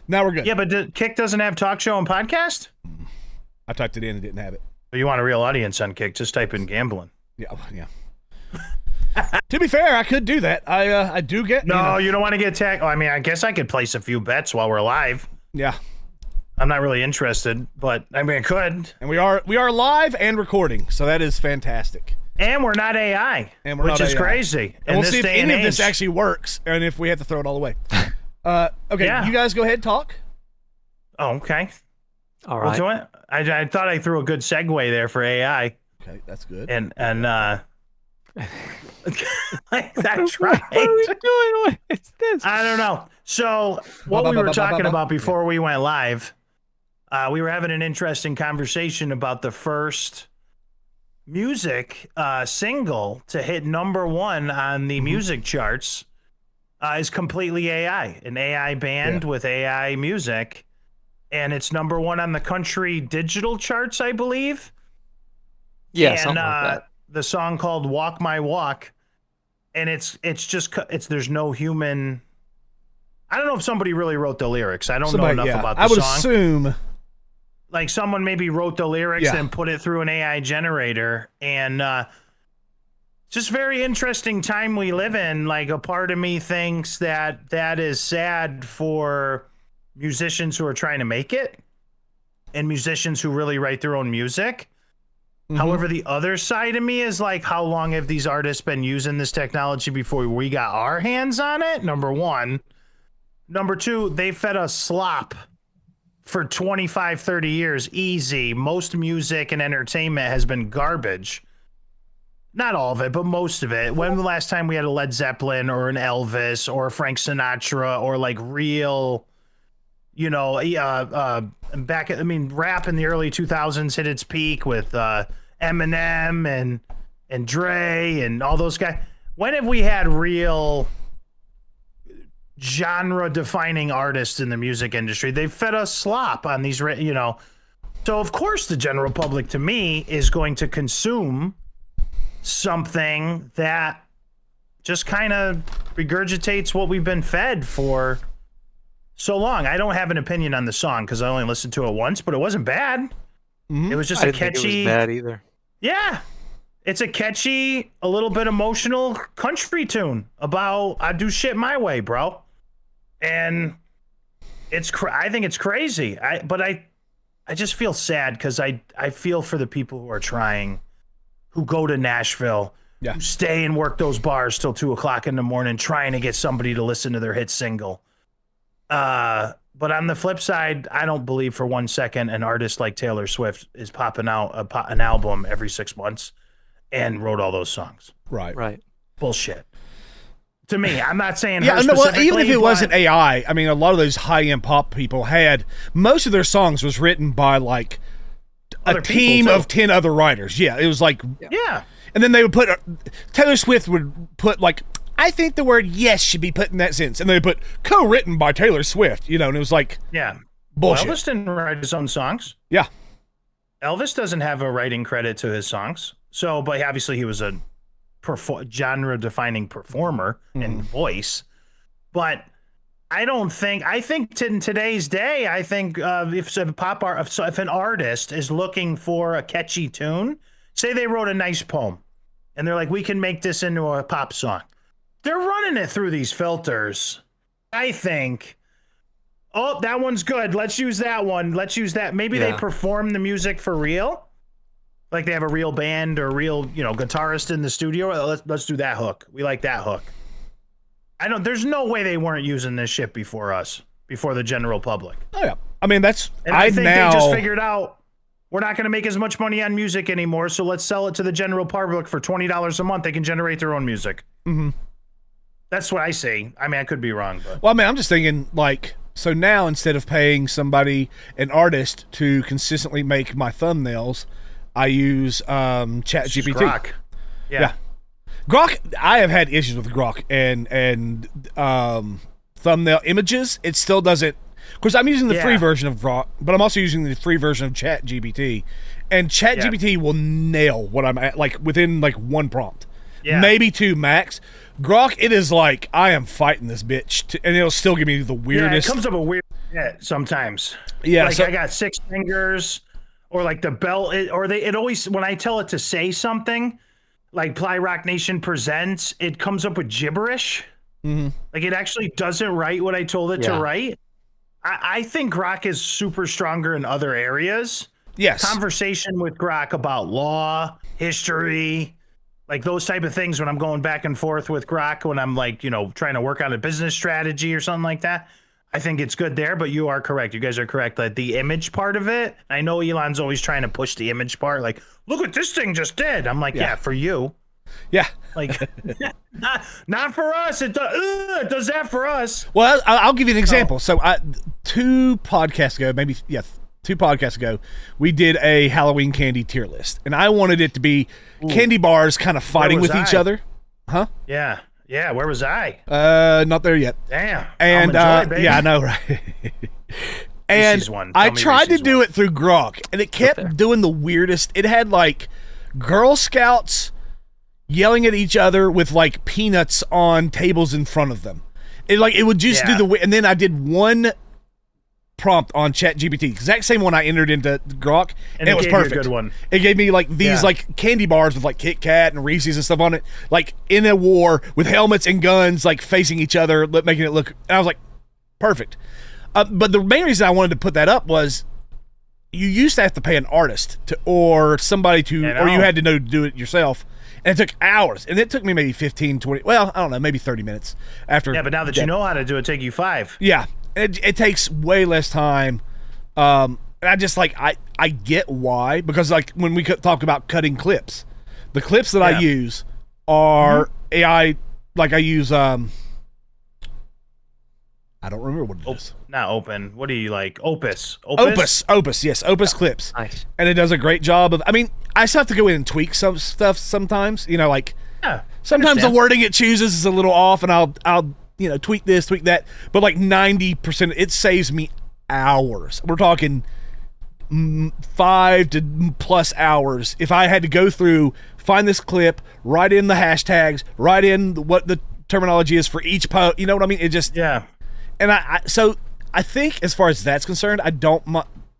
Now we're good. Yeah, but Kick doesn't have talk show and podcast? I typed it in and didn't have it. But you want a real audience on Kick, just type in gambling. Yeah. To be fair, I could do that. I do get... No, you don't want to get tagged. I mean, I guess I could place a few bets while we're live. Yeah. I'm not really interested, but I mean, I could. And we are live and recording, so that is fantastic. And we're not AI, which is crazy. And we'll see if any of this actually works, and if we have to throw it all away. Okay, You guys go ahead and talk. Oh, okay. All right. We'll do it. I thought I threw a good segue there for AI. Okay, that's good. And like that's right. What are we doing? What is this? I don't know. So what we were talking about before we went live, we were having an interesting conversation about the first music single to hit #1 on the music charts is completely AI, an AI band with AI music, and it's #1 on the country digital charts, I believe. Yeah, and, something like that. The song called "Walk My Walk," and it's there's no human. I don't know if somebody really wrote the lyrics. I don't know enough about the song. I would assume. Like someone maybe wrote the lyrics and put it through an AI generator, and just very interesting time we live in. Like a part of me thinks that is sad for musicians who are trying to make it and musicians who really write their own music. Mm-hmm. However, the other side of me is like, how long have these artists been using this technology before we got our hands on it? #1. #2, they fed us slop for 25, 30 years. Easy. Most music and entertainment has been garbage. Not all of it, but most of it. When the last time we had a Led Zeppelin or an Elvis or a Frank Sinatra or like real, rap in the early 2000s hit its peak with Eminem and Dre and all those guys. When have we had real genre-defining artists in the music industry? They've fed us slop on these, So of course the general public, to me, is going to consume something that just kind of regurgitates what we've been fed for so long. I don't have an opinion on the song because I only listened to it once, but it wasn't bad. Mm-hmm. It was just I didn't think it was bad either. Yeah. It's a catchy, a little bit emotional country tune about I do shit my way, bro. And I think it's crazy. But I just feel sad because I feel for the people who are trying, who go to Nashville, who stay and work those bars till 2:00 in the morning trying to get somebody to listen to their hit single. But on the flip side, I don't believe for 1 second an artist like Taylor Swift is popping out an album every 6 months and wrote all those songs. Right. Bullshit. To me, I'm not saying even if it wasn't AI, I mean, a lot of those high-end pop people most of their songs was written by like a team of 10 other writers. Yeah, it was like and then they would put Taylor Swift would put like, I think the word yes should be put in that sentence, and they would put co-written by Taylor Swift, and it was like bullshit. Well, Elvis didn't write his own songs. Yeah, Elvis doesn't have a writing credit to his songs. So, but obviously he was a genre-defining performer and voice. But I think in today's day, I think if an artist is looking for a catchy tune, say they wrote a nice poem, and they're like, we can make this into a pop song. They're running it through these filters. I think, oh, that one's good. Let's use that one. Let's use that. Maybe they perform the music for real. Like they have a real band or real, guitarist in the studio. Let's do that hook. We like that hook. There's no way they weren't using this shit before us, before the general public. Oh yeah. I mean, I think they just figured out we're not going to make as much money on music anymore. So let's sell it to the general public for $20 a month. They can generate their own music. Mm-hmm. That's what I say. I mean, I could be wrong, but well, I mean, I'm just thinking like, so now instead of paying an artist to consistently make my thumbnails, I use ChatGPT. Grok. Yeah. Grok, I have had issues with Grok and thumbnail images. It still doesn't. Of course, I'm using the free version of Grok, but I'm also using the free version of ChatGPT. And ChatGPT will nail what I'm at, like within like one prompt. maybe 2 max. Grok, it is like I am fighting this bitch, and it'll still give me the weirdest. Yeah, it comes up with weird shit sometimes. Yeah, like I got 6 fingers, or like the belt, it always when I tell it to say something, like Ply Rock Nation presents, it comes up with gibberish. Mm-hmm. Like it actually doesn't write what I told it to write. I think Grok is super stronger in other areas. Yes. Conversation with Grok about law, history, like those type of things when I'm going back and forth with Grok, when I'm like, trying to work on a business strategy or something like that. I think it's good there, but you are correct. You guys are correct. Like the image part of it, I know Elon's always trying to push the image part. Like, look what this thing just did. I'm like, yeah for you. Yeah. Like, not for us. It does that for us. Well, I'll give you an example. So 2 podcasts ago, 2 podcasts ago, we did a Halloween candy tier list. And I wanted it to be candy bars kind of fighting with each other. Huh? Yeah. Yeah. Where was I? Not there yet. Damn. And baby. yeah, I know, right? And I tried to do it through Grok, and it kept doing the weirdest. It had like Girl Scouts yelling at each other with like peanuts on tables in front of them. It would just do the, and then I did one prompt on ChatGPT, exact same one I entered into Grok, and it was perfect. A good one. It gave me like these like candy bars with like Kit Kat and Reese's and stuff on it, like in a war with helmets and guns, like facing each other, making it look. And I was like, perfect. But the main reason I wanted to put that up was you used to have to pay an artist or somebody or you had to know to do it yourself. And it took hours. And it took me maybe 15, 20, well, I don't know, maybe 30 minutes after. Yeah, but now that you know how to do it, take you 5. Yeah. It takes way less time. And I just I get why, because like when we talk about cutting clips, the clips that I use are AI, like I use, I don't remember what it is. Not open. What do you like? Opus. Opus, yes. Opus clips. Nice. And it does a great job of, I mean, I still have to go in and tweak some stuff sometimes, sometimes the wording it chooses is a little off, and I'll tweak this, tweak that, but like 90%, it saves me hours. We're talking 5 to plus hours if I had to go through, find this clip, write in the hashtags, write in what the terminology is for each post. You know what I mean? It just And so I think as far as that's concerned, I don't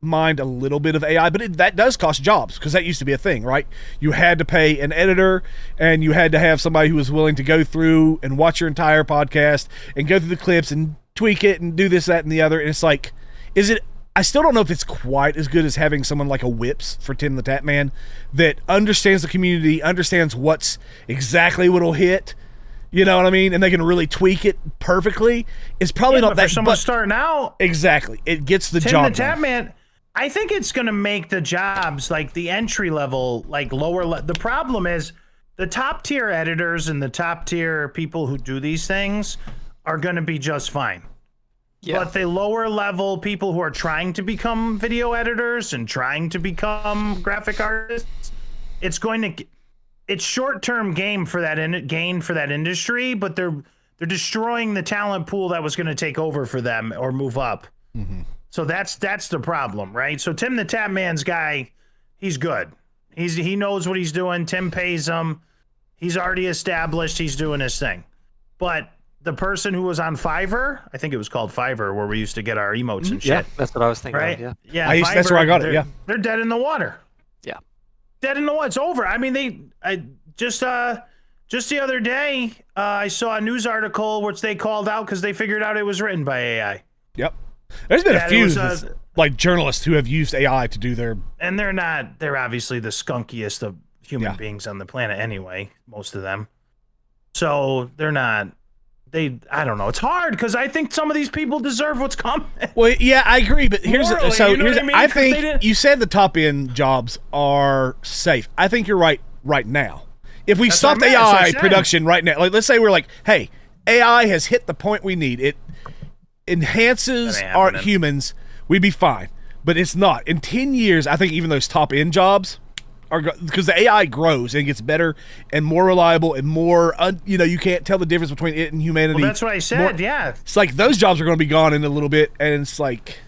mind a little bit of AI, but that does cost jobs, because that used to be a thing, right? You had to pay an editor, and you had to have somebody who was willing to go through and watch your entire podcast and go through the clips and tweak it and do this, that, and the other. And it's like, I still don't know if it's quite as good as having someone like a Whips for Tim the Tap Man that understands the community, understands what's exactly what'll hit. You know what I mean? And they can really tweak it perfectly. It's probably not that. For someone starting out, exactly, it gets the job Tim done. the Tap Man, I think it's going to make the jobs like the entry level, like lower. The problem is the top tier editors and the top tier people who do these things are going to be just fine. Yeah. But the lower level people who are trying to become video editors and trying to become graphic artists, it's short-term gain for that industry, but they're destroying the talent pool that was going to take over for them or move up. Mm-hmm. So that's the problem, right? So Tim the Tap Man's guy, he's good. He knows what he's doing. Tim pays him. He's already established. He's doing his thing. But the person who was on Fiverr, I think it was called Fiverr, where we used to get our emotes and shit. Yeah, that's what I was thinking. Right? Of, yeah. Fiverr, that's where I got it. Yeah, they're dead in the water. Yeah, dead in the water. It's over. I mean, just the other day, I saw a news article which they called out because they figured out it was written by AI. Yep. There's been a few like journalists who have used AI to do their, and they're obviously the skunkiest of human beings on the planet anyway, most of them. So they're not. I don't know. It's hard because I think some of these people deserve what's coming. Well, yeah, I agree, but I think you said the top end jobs are safe. I think you're right now. If we stopped AI production right now, like let's say we're like, hey, AI has hit the point we need. It enhances our humans, we'd be fine. But it's not. In 10 years, I think even those top end jobs are, because the AI grows and gets better and more reliable and more, you can't tell the difference between it and humanity. Well, that's what I said. Yeah. It's like those jobs are going to be gone in a little bit, and it's like,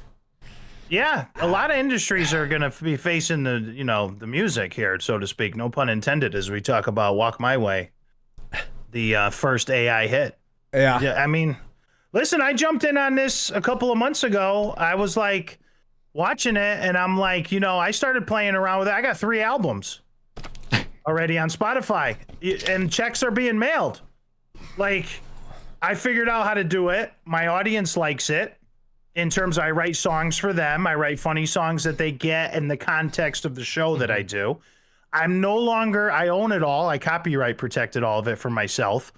yeah, a lot of industries are going to be facing the music here, so to speak. No pun intended, as we talk about Walk My Way. the first AI hit. Yeah. I mean, listen, I jumped in on this a couple of months ago. I was like watching it, and I'm like, I started playing around with it. I got 3 albums already on Spotify, and checks are being mailed. Like, I figured out how to do it. My audience likes it. In terms of I write songs for them. I write funny songs that they get in the context of the show that I do. I'm no longer, I own it all. I copyright protected all of it for myself.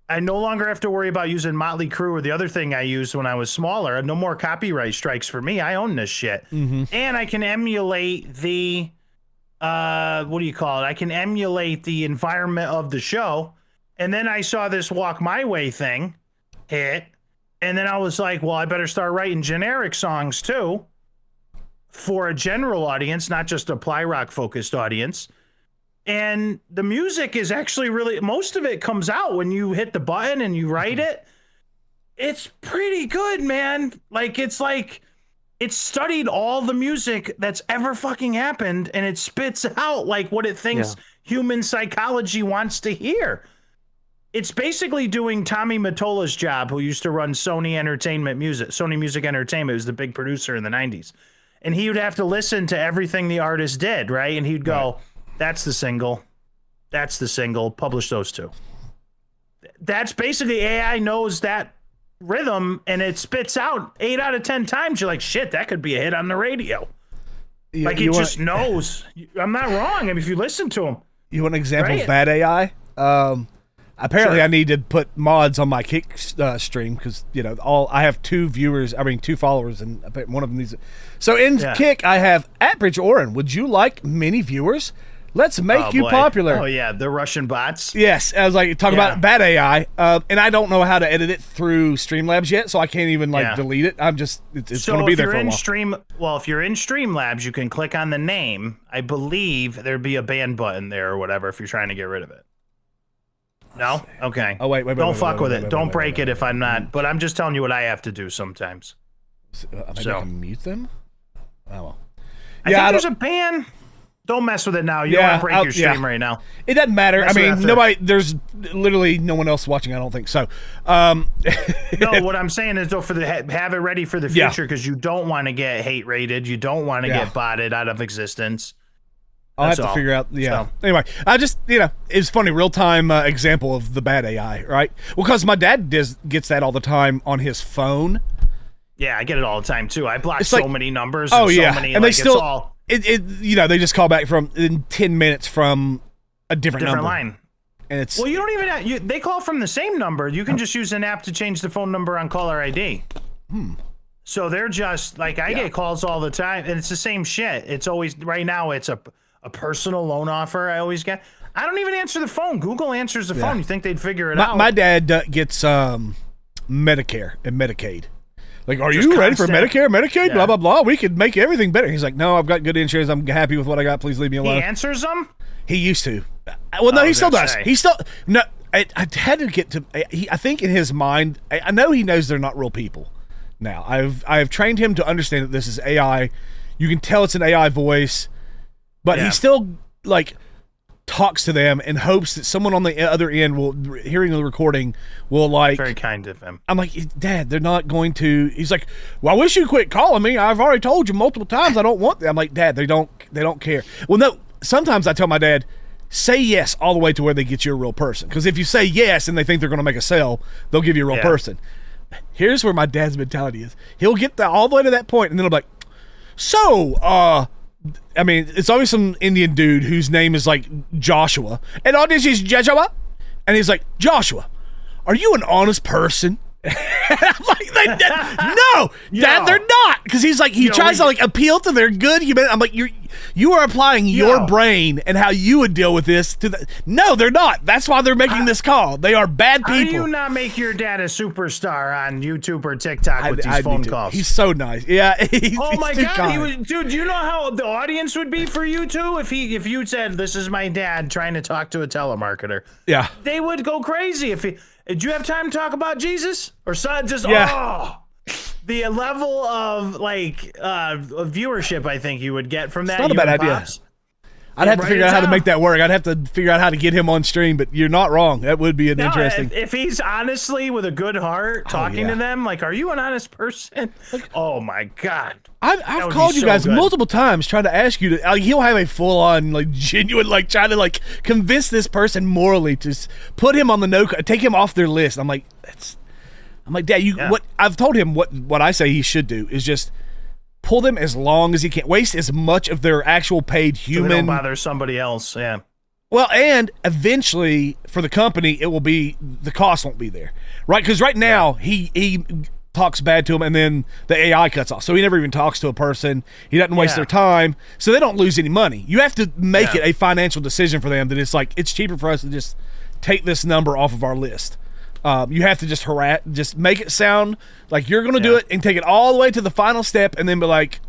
I no longer have to worry about using Motley Crue or the other thing I used when I was smaller. No more copyright strikes for me. I own this shit. And I can emulate the, what do you call it? I can emulate the environment of the show. And then I saw this Walk My Way thing hit. And then I was like, well, I better start writing generic songs too for a general audience, not just a ply rock focused audience. And the music is actually really, most of it comes out when you hit the button and you write it. It's pretty good, man. It's studied all the music that's ever fucking happened, and it spits out like what it thinks human psychology wants to hear. It's basically doing Tommy Mottola's job, who used to run Sony Music Entertainment, was the big producer in the 90s. And he would have to listen to everything the artist did, right? And he'd go, that's the single, publish those 2. That's basically AI knows that rhythm, and it spits out 8 out of 10 times. You're like, shit, that could be a hit on the radio. It just knows. I'm not wrong. I mean, if you listen to him. You want an example of bad AI? Apparently, I need to put mods on my Kick stream because I have 2 followers, and one of them needs it. So in Kick, I have @BridgeOren. Would you like many viewers? Let's make you popular. Oh yeah, the Russian bots. Yes, I was like talking about bad AI, and I don't know how to edit it through Streamlabs yet, so I can't even delete it. I'm just it's going to be there for a while. If you're in Streamlabs, you can click on the name. I believe there'd be a ban button there or whatever if you're trying to get rid of it. No? Okay. Oh, wait. Don't fuck with it. Don't break it if I'm not. But I'm just telling you what I have to do sometimes. Maybe I can mute them? Oh, well. I think there's a ban. Don't mess with it now. You don't want to break your stream right now. It doesn't matter. There's literally no one else watching, I don't think. So, no, what I'm saying is, have it ready for the future because you don't want to get hate rated. You don't want to get botted out of existence. I'll have to figure out. Yeah. So. Anyway, I just, it's funny, real time example of the bad AI, right? Well, because my dad gets that all the time on his phone. Yeah, I get it all the time too. I block so many numbers. Oh, and so yeah. many, and they still, they just call back in 10 minutes from a different number. Line. And it's. Well, you don't even they call from the same number. You can just use an app to change the phone number on caller ID. So they're just I get calls all the time, and it's the same shit. It's always, right now, it's a personal loan offer I always get. I don't even answer the phone. Google answers the phone. You think they'd figure it out? My dad gets Medicare and Medicaid. Like, are you ready for Medicare, Medicaid, blah, blah, blah? We could make everything better. He's like, no, I've got good insurance. I'm happy with what I got. Please leave me alone. He answers them? He used to. Well, no, he still does. He still... No, I had to get to... I think in his mind... I know he knows they're not real people now. I've trained him to understand that this is AI. You can tell it's an AI voice. But he still, talks to them and hopes that someone on the other end hearing the recording will very kind of him. I'm like, Dad, they're not going to. He's like, well, I wish you'd quit calling me. I've already told you multiple times I don't want them. I'm like, Dad, they don't care. Well, no, sometimes I tell my dad, say yes all the way to where they get you a real person. Because if you say yes and they think they're going to make a sale, they'll give you a real person. Here's where my dad's mentality is. He'll get all the way to that point and then he'll be like, so, it's always some Indian dude whose name is Joshua. And all this is Joshua. And he's like, Joshua, are you an honest person? I'm like, no, Dad, they're not. Because he's like, he tries to appeal to their good humanity. I'm like, you are applying your brain and how you would deal with this to the. No, they're not. That's why they're making this call. They are bad people. How do you not make your dad a superstar on YouTube or TikTok with these phone calls? He's so nice. Yeah. Oh my God, dude. Do you know how the audience would be for you too if you said, "This is my dad trying to talk to a telemarketer"? Yeah, they would go crazy if he. Do you have time to talk about Jesus or son? The level of viewership I think you would get from that. It's not a bad idea. I'd have to figure out how to make that work. I'd have to figure out how to get him on stream, but you're not wrong. That would be interesting. If he's honestly with a good heart talking to them, like, are you an honest person? Oh my God. I've called you guys multiple times trying to ask you to, he'll have a full on, like, genuine, like, trying to, like, convince this person morally to put him on the take him off their list. I'm like, Dad, what I've told him what I say he should do is just pull them as long as he can. Waste as much of their actual paid human. So they don't bother somebody else. Yeah. Well, and eventually for the company, the cost won't be there, right? Because right now he talks bad to him, and then the AI cuts off, so he never even talks to a person. He doesn't waste their time, so they don't lose any money. You have to make it a financial decision for them that it's cheaper for us to just take this number off of our list. You have to just make it sound like you're going to do it and take it all the way to the final step, and then be like,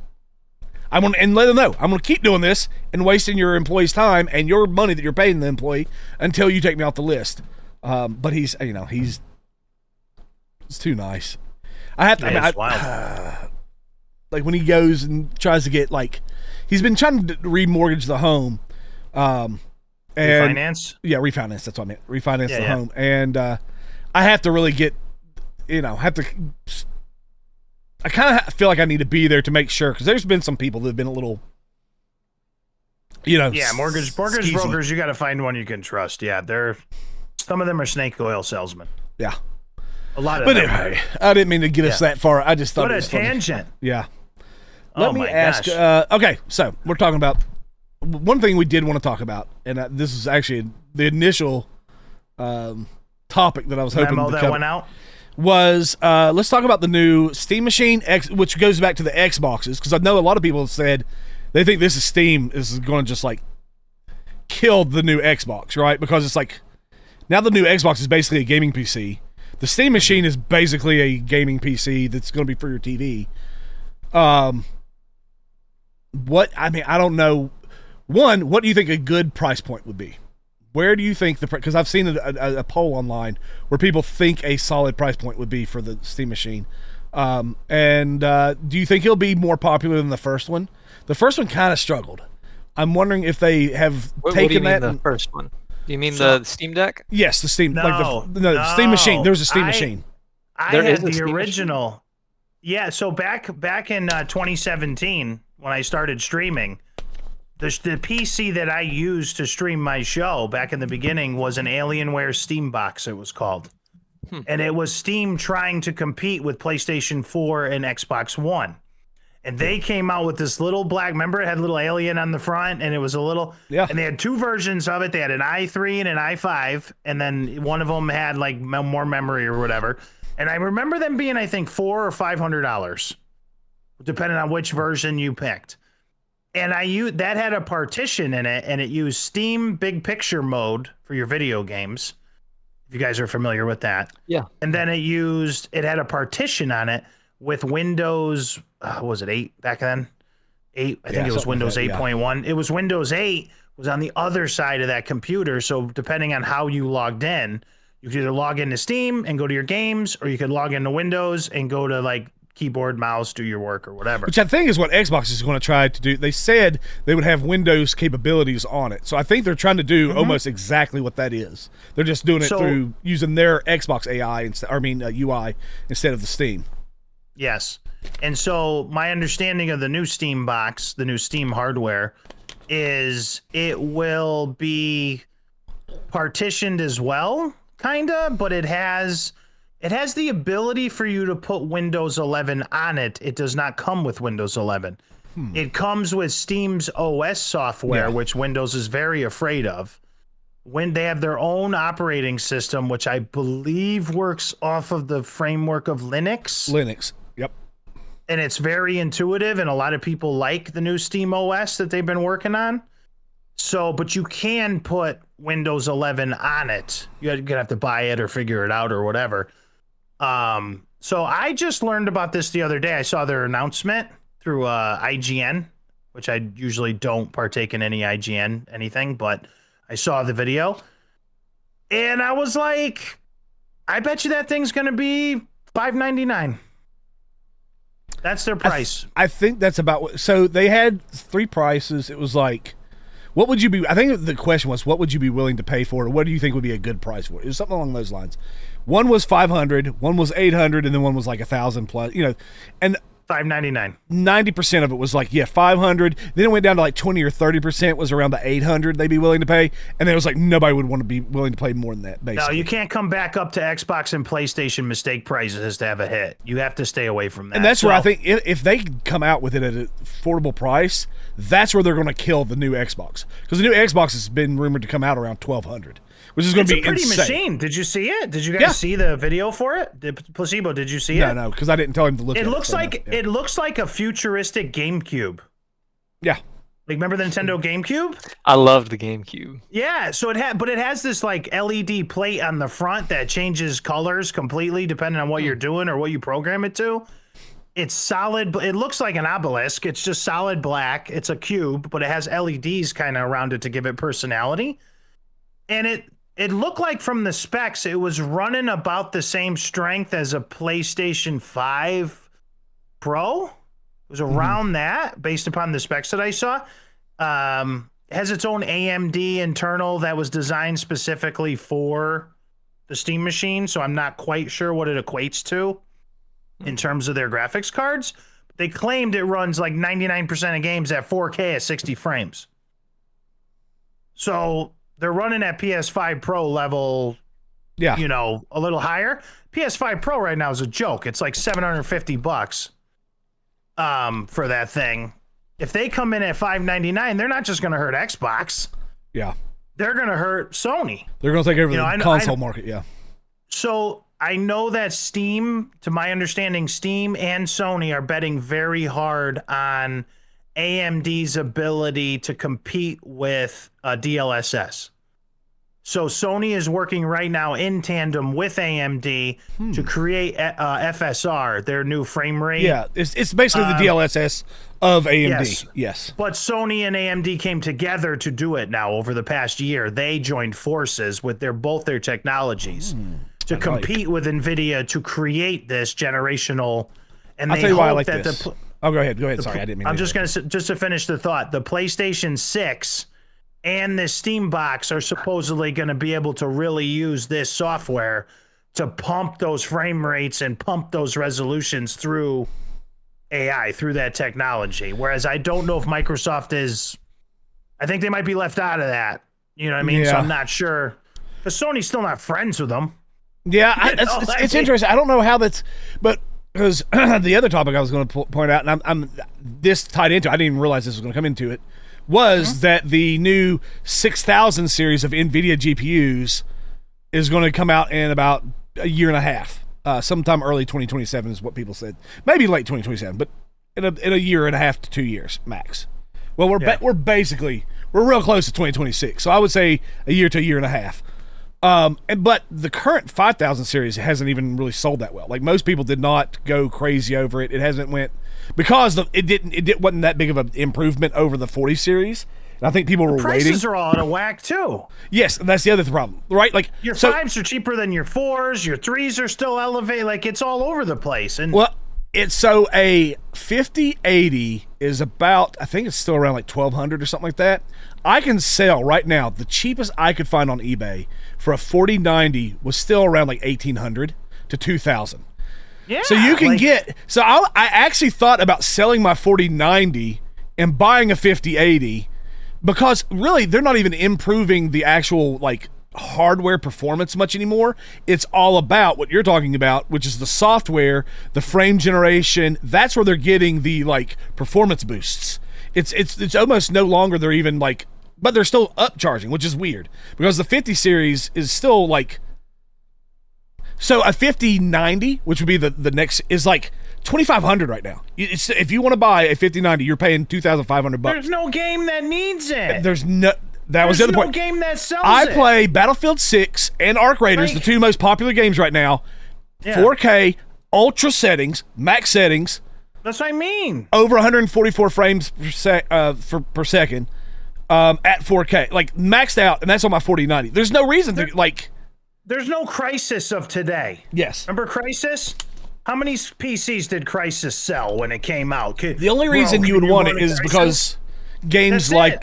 and let them know I'm going to keep doing this and wasting your employee's time and your money that you're paying the employee until you take me off the list. But he's too nice. I have to. Like when he goes and tries to get he's been trying to remortgage the home. And refinance. Yeah, refinance. That's what I meant. Refinance the home, and I have to really get, I kind of feel like I need to be there to make sure, because there's been some people that have been a little, mortgage brokers. You got to find one you can trust. Yeah, some of them are snake oil salesmen. Yeah, a lot of them. But anyway, I didn't mean to get us that far. I just thought what it was a tangent. Funny. Yeah. Let me ask. Okay, so we're talking about one thing we did want to talk about, and this is actually the initial topic that I was hoping to cover. Went out was let's talk about the new Steam Machine X, which goes back to the Xboxes, because I know a lot of people have said they think this is Steam is going to just kill the new Xbox, right? Because it's now the new Xbox is basically a gaming PC. The Steam Machine is basically a gaming PC that's going to be for your TV. I don't know. One, what do you think a good price point would be? Where do you think because I've seen a poll online where people think a solid price point would be for the Steam Machine. Do you think it'll be more popular than the first one? The first one kind of struggled. I'm wondering if they have taken what do you mean that. The first one? Do you mean the Steam Deck? Yes, the Steam. The Steam Machine. There was a Steam Machine. I had the original. Yeah, so back in 2017 when I started streaming, the PC that I used to stream my show back in the beginning was an Alienware Steam Box, it was called. And it was Steam trying to compete with PlayStation 4 and Xbox One. And they came out with this little black, remember it had a little alien on the front, and it was a little, and they had two versions of it. They had an i3 and an i5, and then one of them had more memory or whatever. And I remember them being, I think, $400 or $500, depending on which version you picked. And that had a partition in it, and it used Steam Big Picture mode for your video games, if you guys are familiar with that. Yeah. And then it had a partition on it with Windows, what was it, 8 back then? 8, I think it was Windows 8.1. It was Windows 8 was on the other side of that computer, so depending on how you logged in, you could either log into Steam and go to your games, or you could log into Windows and go to keyboard, mouse, do your work or whatever. Which I think is what Xbox is going to try to do. They said they would have Windows capabilities on it. So I think they're trying to do almost exactly what that is. They're just doing it through using their Xbox UI instead of the Steam. Yes. And so my understanding of the new Steam box, the new Steam hardware, is it will be partitioned as well, kind of, but it has the ability for you to put Windows 11 on it. It does not come with Windows 11. It comes with Steam's OS software, which Windows is very afraid of. When they have their own operating system, which I believe works off of the framework of Linux. Linux, yep. And it's very intuitive, and a lot of people like the new Steam OS that they've been working on. So, but you can put Windows 11 on it. You're going to have to buy it or figure it out or whatever. So I just learned about this the other day. I saw their announcement through IGN, which I usually don't partake in any IGN anything, but I saw the video and I was like, I bet you that thing's going to be $599. That's their price. I think that's about so they had three prices. It was What would you be? I think the question was, what would you be willing to pay for it? Or what do you think would be a good price for it? It was something along those lines. One was 500, one was 800, and then one was like 1,000 plus. And $599. 90% of it was like 500. Then it went down to like 20 or 30% was around the 800 they'd be willing to pay, and then it was like nobody would want to be willing to pay more than that. Basically, no, you can't come back up to Xbox and PlayStation mistake prices to have a hit. You have to stay away from that. And that's where I think if they come out with it at an affordable price, that's where they're going to kill the new Xbox, because the new Xbox has been rumored to come out around 1,200. Which is going to be insane. It's a pretty machine. Did you see it? Did you guys see the video for it? Placebo, did you see it? No, because I didn't tell him to look at it. It looks like a futuristic GameCube. Yeah. Like, remember the Nintendo GameCube? I loved the GameCube. Yeah, so it has this like LED plate on the front that changes colors completely depending on what you're doing or what you program it to. It's solid. It looks like an obelisk. It's just solid black. It's a cube, but it has LEDs kind of around it to give it personality. And it looked like from the specs, it was running about the same strength as a PlayStation 5 Pro. It was around that, based upon the specs that I saw. It has its own AMD internal that was designed specifically for the Steam machine, so I'm not quite sure what it equates to in terms of their graphics cards. They claimed it runs like 99% of games at 4K at 60 frames. So they're running at PS5 Pro level, a little higher. PS5 Pro right now is a joke. It's like $750 for that thing. If they come in at $599, they're not just going to hurt Xbox. Yeah. They're going to hurt Sony. They're going to take over the console market, yeah. So I know that Steam, to my understanding, Steam and Sony are betting very hard on AMD's ability to compete with DLSS. So Sony is working right now in tandem with AMD to create FSR, their new frame rate. Yeah, it's basically the DLSS of AMD. Yes. But Sony and AMD came together to do it now over the past year. They joined forces with both their technologies to compete with NVIDIA to create this generational. And I'll tell you why I like this. Go ahead. Sorry, I didn't mean I'm just going to finish the thought. The PlayStation 6 and the Steam box are supposedly going to be able to really use this software to pump those frame rates and pump those resolutions through AI, through that technology. Whereas I don't know if Microsoft is. I think they might be left out of that. You know what I mean? Yeah. So I'm not sure. Because Sony's still not friends with them. Yeah, it's interesting. I don't know how that's. But because the other topic I was going to point out, and I'm this tied into, I didn't even realize this was going to come into it, was that the new 6000 series of NVIDIA GPUs is going to come out in about a year and a half. Sometime early 2027 is what people said. Maybe late 2027, but in a year and a half to 2 years max. Well, we're real close to 2026, so I would say a year to a year and a half. But the current 5000 series hasn't even really sold that well. Like, most people did not go crazy over it. It hasn't went because it wasn't that big of an improvement over the 40 series. And I think people were waiting. Prices are all out of whack too. Yes, and that's the other problem, right? Like, your 5s are cheaper than your 4s. Your 3s are still elevated. Like, it's all over the place. And a 5080 is about, I think it's still around like 1,200 or something like that. I can sell right now, the cheapest I could find on eBay for a 4090 was still around like 1,800 to 2,000. Yeah. So you can I actually thought about selling my 4090 and buying a 5080 because really they're not even improving the actual like hardware performance much anymore. It's all about what you're talking about, which is the software, the frame generation. That's where they're getting the like performance boosts. It's almost no longer they're even like, but they're still upcharging, which is weird because the 50 series is still like. So a 5090, which would be the next, is like $2,500 right now. If you want to buy a 5090, you're paying $2,500. There's no game that needs it. That was the other point. There's no game that sells I play Battlefield 6 and Arc Raiders, the two most popular games right now. Yeah. 4K, ultra settings, max settings. That's what I mean. Over 144 frames per second at 4K, like maxed out, and that's on my 4090. There's no reason to like. There's no Crysis of today. Yes. Remember Crysis? How many PCs did Crysis sell when it came out? The only reason you would want it is because games like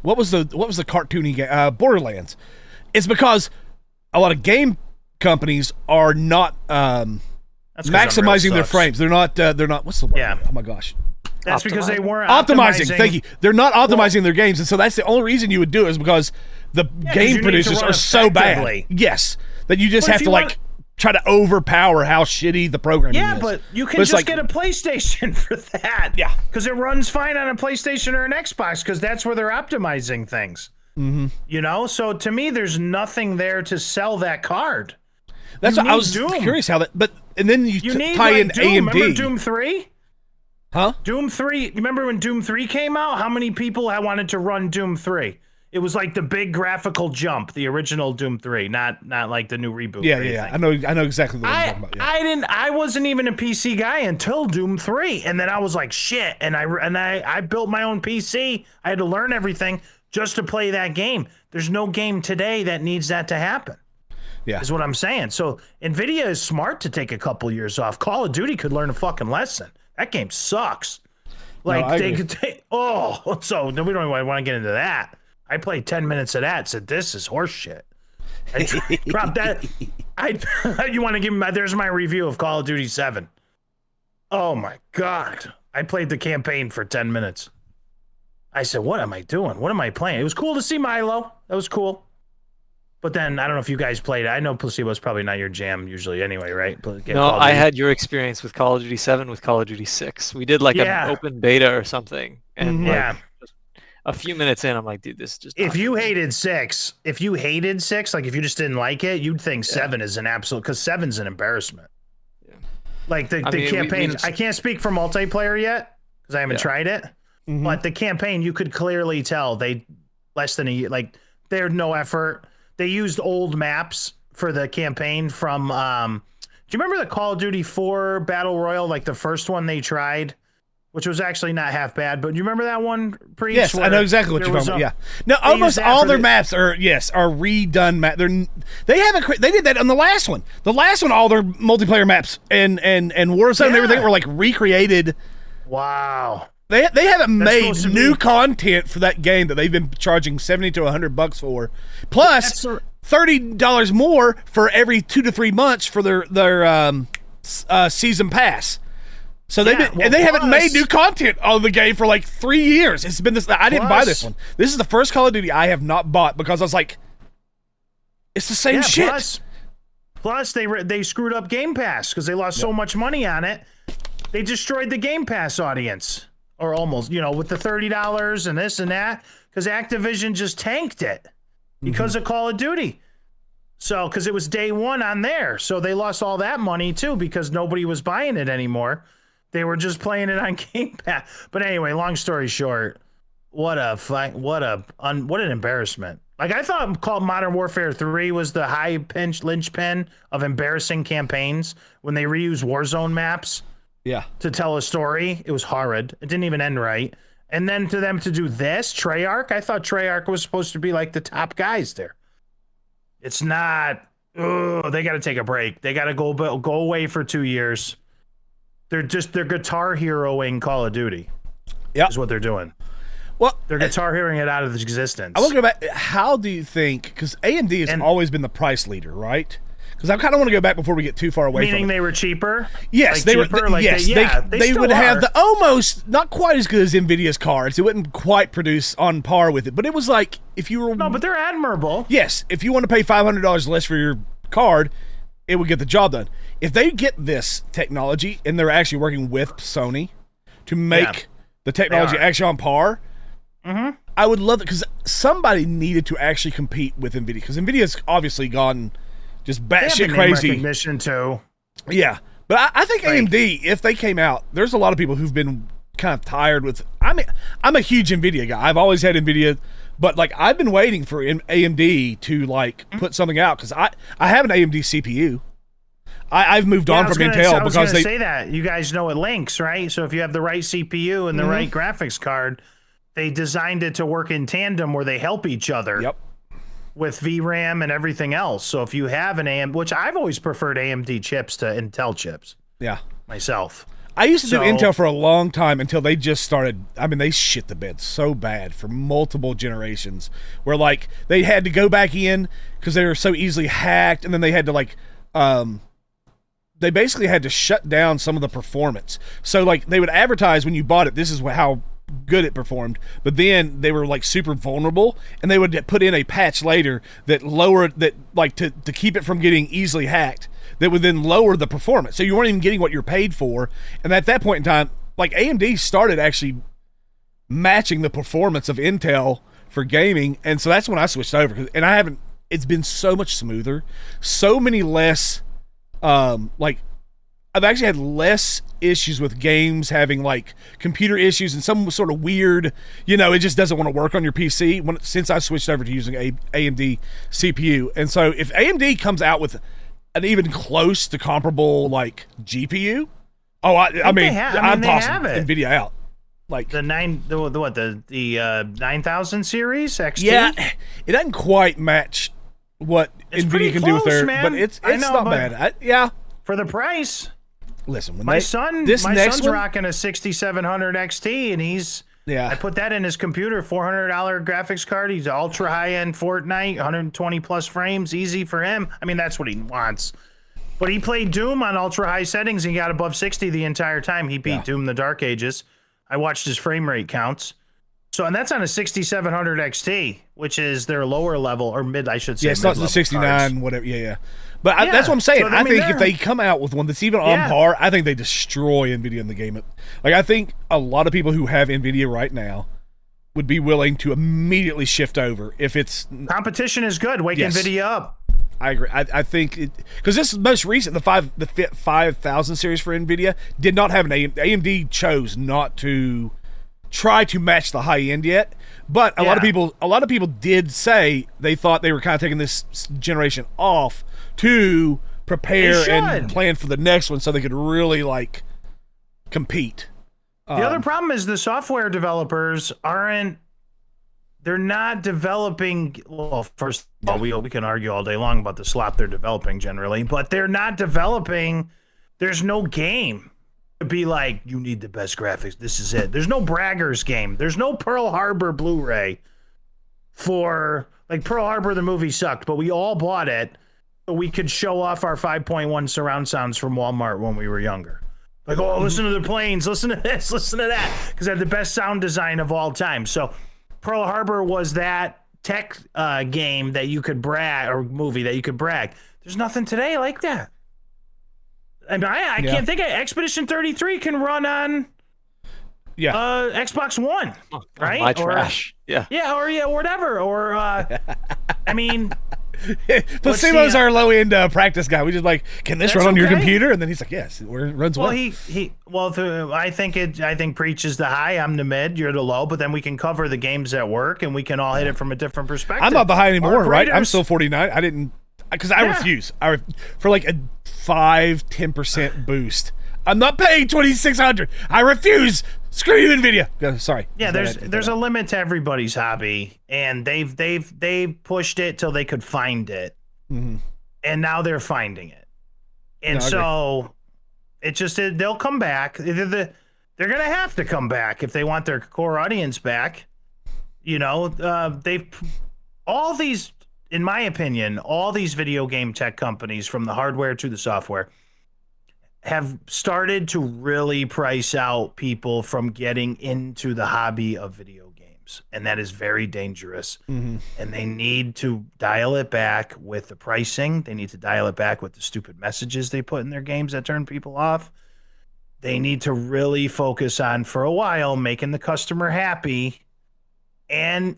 what was the cartoony game? Borderlands. It's because a lot of game companies are not maximizing their frames. They're not. What's the word? Yeah. Oh my gosh. That's because they weren't optimizing. Thank you. They're not optimizing their games, and so that's the only reason you would do it is because the game producers are so bad. Yes, that you just have to try to overpower how shitty the programming is. Yeah, but you can just get a PlayStation for that. Yeah, because it runs fine on a PlayStation or an Xbox because that's where they're optimizing things. Mm-hmm. You know, so to me, there's nothing there to sell that card. That's what I was curious how that. But and then you tie in Doom. AMD. Remember Doom 3? Huh? Doom 3. You remember when Doom 3 came out? How many people wanted to run Doom 3? It was like the big graphical jump, the original Doom 3, not like the new reboot. Yeah. I know exactly what you're talking about. Yeah. I wasn't even a PC guy until Doom 3, and then I was like, shit, and I built my own PC. I had to learn everything just to play that game. There's no game today that needs that to happen. Yeah. Is what I'm saying. So Nvidia is smart to take a couple years off. Call of Duty could learn a fucking lesson. That game sucks. Like they could take so we don't even want to get into that. I played 10 minutes of that, said this is horseshit. Drop that. You want to give me there's my review of Call of Duty 7. Oh my God. I played the campaign for 10 minutes. I said, what am I doing? What am I playing? It was cool to see Milo. That was cool. But then I don't know if you guys played it. I know Placebo is probably not your jam usually anyway, right? No, I had your experience with Call of Duty 7 with Call of Duty 6. We did an open beta or something. And a few minutes in, I'm like, dude, this is just. If you hated 6, like if you just didn't like it, you'd think 7 is an absolute, because 7's an embarrassment. Yeah. Like the campaign, I can't speak for multiplayer yet because I haven't tried it. Mm-hmm. But the campaign, you could clearly tell they there's no effort. They used old maps for the campaign from. Do you remember the Call of Duty 4 Battle Royale, like the first one they tried, which was actually not half bad? But you remember that one? Yes, I know exactly what you're talking about. Yeah, no, almost all their maps are redone map. They did that on the last one. The last one, all their multiplayer maps and Warzone and everything were like recreated. Wow. They haven't made new content for that game that they've been charging $70 to $100 for, plus $30 more for every 2 to 3 months for their season pass. So they haven't made new content on the game for like 3 years. It's been this. I didn't buy this one. This is the first Call of Duty I have not bought because I was like, it's the same shit. Plus they screwed up Game Pass because they lost so much money on it. They destroyed the Game Pass audience. Or almost, with the $30 and this and that, because Activision just tanked it because of Call of Duty. So, because it was day one on there. So they lost all that money too because nobody was buying it anymore. They were just playing it on Game Pass. But anyway, long story short, what an embarrassment. Like I thought called Modern Warfare 3 was the high linchpin of embarrassing campaigns when they reused Warzone maps. Yeah. To tell a story. It was horrid. It didn't even end right. And then to them to do this, Treyarch, I thought Treyarch was supposed to be like the top guys there. It's not. They got to take a break. They got to go away for 2 years. They're Guitar Heroing Call of Duty. Yeah. Is what they're doing. Well, they're Guitar Heroing it out of existence. I want to go back. How do you think, because AMD has always been the price leader, right? Because I kind of want to go back before we get too far away from it. Meaning they were cheaper? Yes, they were. They would have the almost not quite as good as NVIDIA's cards. It wouldn't quite produce on par with it, but it was like if you were. No, but they're admirable. Yes, if you want to pay $500 less for your card, it would get the job done. If they get this technology and they're actually working with Sony to make the technology actually on par, I would love it because somebody needed to actually compete with NVIDIA because NVIDIA's obviously gone. Just batshit crazy. Recognition too. Yeah, but I think AMD, if they came out, there's a lot of people who've been kind of tired with. I'm a huge NVIDIA guy. I've always had NVIDIA, but like I've been waiting for AMD to put something out because I have an AMD CPU. I've moved on from Intel because they say that you guys know it links, right? So if you have the right CPU and the right graphics card, they designed it to work in tandem where they help each other. Yep. With VRAM and everything else. So if you have an AMD, which I've always preferred AMD chips to Intel chips. Yeah. Myself. I used to do Intel for a long time until they just started. I mean, they shit the bed so bad for multiple generations, where like they had to go back in because they were so easily hacked, and then they had to like, they basically had to shut down some of the performance. So like they would advertise when you bought it, this is how good it performed, but then they were like super vulnerable, and they would put in a patch later that lowered that, like to keep it from getting easily hacked, that would then lower the performance, so you weren't even getting what you're paid for. And at that point in time, like AMD started actually matching the performance of Intel for gaming, and so that's when I switched over. And I haven't, it's been so much smoother, so many less like I've actually had less issues with games having like computer issues and some sort of weird, it just doesn't want to work on your PC since I switched over to using AMD CPU. And so if AMD comes out with an even close to comparable like GPU, I'm tossing NVIDIA out. Like the 9000 series XT. Yeah, it doesn't quite match what NVIDIA can do with their, but it's not bad. For the price. Listen, when my son's rocking a 6700 XT, and I put that in his computer, $400 graphics card. He's ultra high end Fortnite, 120 plus frames, easy for him. I mean, that's what he wants. But he played Doom on ultra high settings and got above 60 the entire time. He beat Doom the Dark Ages. I watched his frame rate counts. So, and that's on a 6700 XT, which is their lower level, or mid, I should say. Yeah, it's not the 69, cards. Whatever. Yeah. But that's what I'm saying. So, I think if they come out with one that's even on par, I think they destroy NVIDIA in the game. Like, I think a lot of people who have NVIDIA right now would be willing to immediately shift over if it's... Competition is good. Wake NVIDIA up. I agree. I think because this is most recent, the 5000 series for NVIDIA did not have an AMD chose not to try to match the high end yet, but a lot of people did say they thought they were kind of taking this generation off to prepare and plan for the next one so they could really like compete. The other problem is the software developers they're not developing. Well, first of all, we can argue all day long about the slop they're developing generally, but they're not developing. There's no game to be like, you need the best graphics. This is it. There's no braggers game. There's no Pearl Harbor Blu-ray for like Pearl Harbor. The movie sucked, but we all bought it so we could show off our 5.1 surround sounds from Walmart when we were younger. Like, oh, listen to the planes, listen to this, listen to that, because they had the best sound design of all time. So Pearl Harbor was that tech game that you could brag, or movie that you could brag. There's nothing today like that. I mean, I can't think of Expedition 33 can run on Xbox One, right? My trash. Or whatever. Or I mean, Placebo's our low end practice guy. We just like, can this run on your computer? And then he's like, yes, it runs well. I think Preach is the high, I'm the mid, you're the low, but then we can cover the games at work and we can all hit it from a different perspective. I'm not the high anymore, right? I'm still 49. I didn't, because I refuse. For like a 5-10% boost. I'm not paying $2,600. I refuse. Screw you, NVIDIA. Sorry. Yeah, there's a limit to everybody's hobby, and they've pushed it till they could find it, and now they're finding it, and they'll come back. They're gonna have to come back if they want their core audience back. All these, in my opinion, all these video game tech companies, from the hardware to the software, have started to really price out people from getting into the hobby of video games. And that is very dangerous. And they need to dial it back with the pricing. They need to dial it back with the stupid messages they put in their games that turn people off. They need to really focus on, for a while, making the customer happy and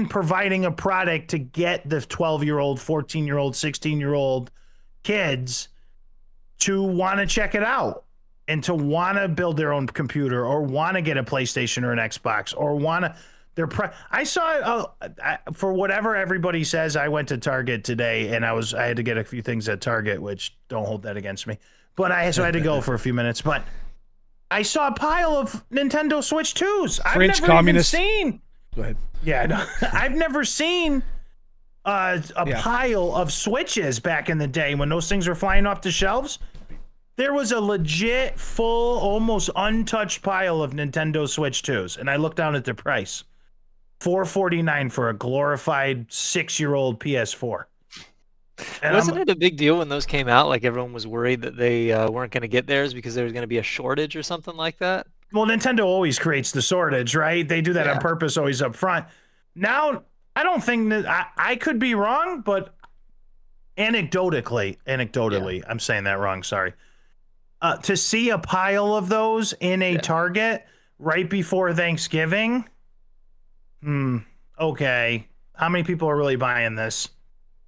providing a product to get the 12-year-old, 14-year-old, 16-year-old kids to want to check it out and to want to build their own computer or want to get a PlayStation or an Xbox or want to. I saw for whatever everybody says. I went to Target today and I had to get a few things at Target, which don't hold that against me. But I had to go for a few minutes. But I saw a pile of Nintendo Switch 2s. French communist. Go ahead. Yeah, no, I've never seen a pile of Switches back in the day when those things were flying off the shelves. there was a legit, full, almost untouched pile of Nintendo Switch 2s, and I looked down at the price. $449 for a glorified 6-year-old PS4. And wasn't it a big deal when those came out? Like everyone was worried that they weren't going to get theirs because there was going to be a shortage or something like that. Well, Nintendo always creates the shortage, right? They do that on purpose, always up front. Now, I don't think that I could be wrong, but anecdotally, I'm saying that wrong. Sorry. To see a pile of those in a Target right before Thanksgiving. Okay. How many people are really buying this?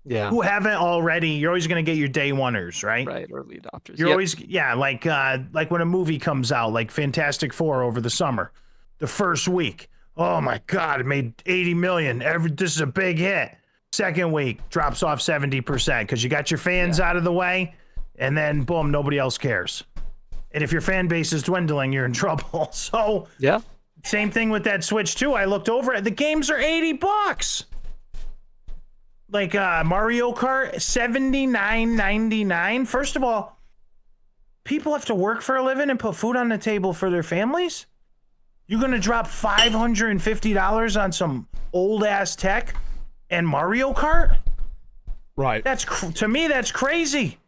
Yeah. Who haven't already? You're always going to get your day oneers, right? Right. Early adopters. You're always, like when a movie comes out, like Fantastic Four over the summer, the first week. Oh my God, it made 80 million. This is a big hit. Second week drops off 70% because you got your fans out of the way, and then boom, nobody else cares. And if your fan base is dwindling, you're in trouble. So same thing with that Switch 2. I looked over at the games are $80. Like Mario Kart, $79.99. First of all, people have to work for a living and put food on the table for their families. You're gonna drop $550 on some old ass tech and Mario Kart? Right. To me, that's crazy.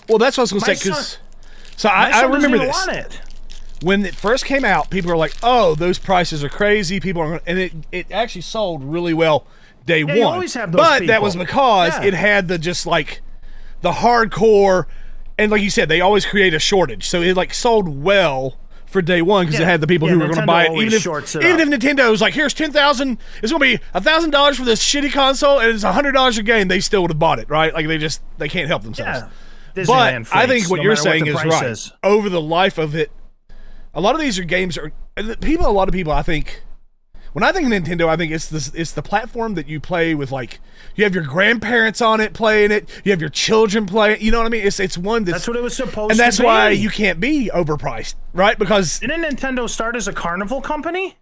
Well, that's what I was gonna say. I remember this. Want it. When it first came out, people were like, "Oh, those prices are crazy." And it actually sold really well day one. You always have those but people. That was because it had the the hardcore, and like you said, they always create a shortage. So it like sold well for day one because it had the people who were going to buy it. Even if Nintendo was like, "Here's 10,000, it's going to be $1,000 for this shitty console, and it's $100 a game," they still would have bought it, right? Like they can't help themselves. Yeah. But I think what you're saying is right. Over the life of it, a lot of these games are a lot of people. I think when I think of Nintendo, I think it's the platform that you play with. Like you have your grandparents on it playing it, you have your children play it. You know what I mean? It's one that's what it was supposed to be. And that's why you can't be overpriced, right? Because didn't Nintendo start as a carnival company?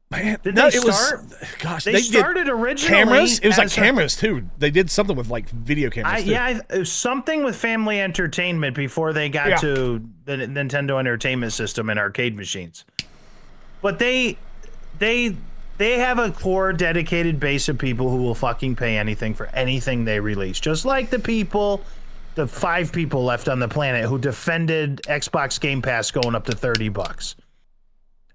Man, Did they start? Gosh, they started originally cameras. It was like cameras too. They did something with like video cameras. It was something with family entertainment before they got to the Nintendo Entertainment System and arcade machines. But they have a core dedicated base of people who will fucking pay anything for anything they release. Just like the 5 people left on the planet who defended Xbox Game Pass going up to $30.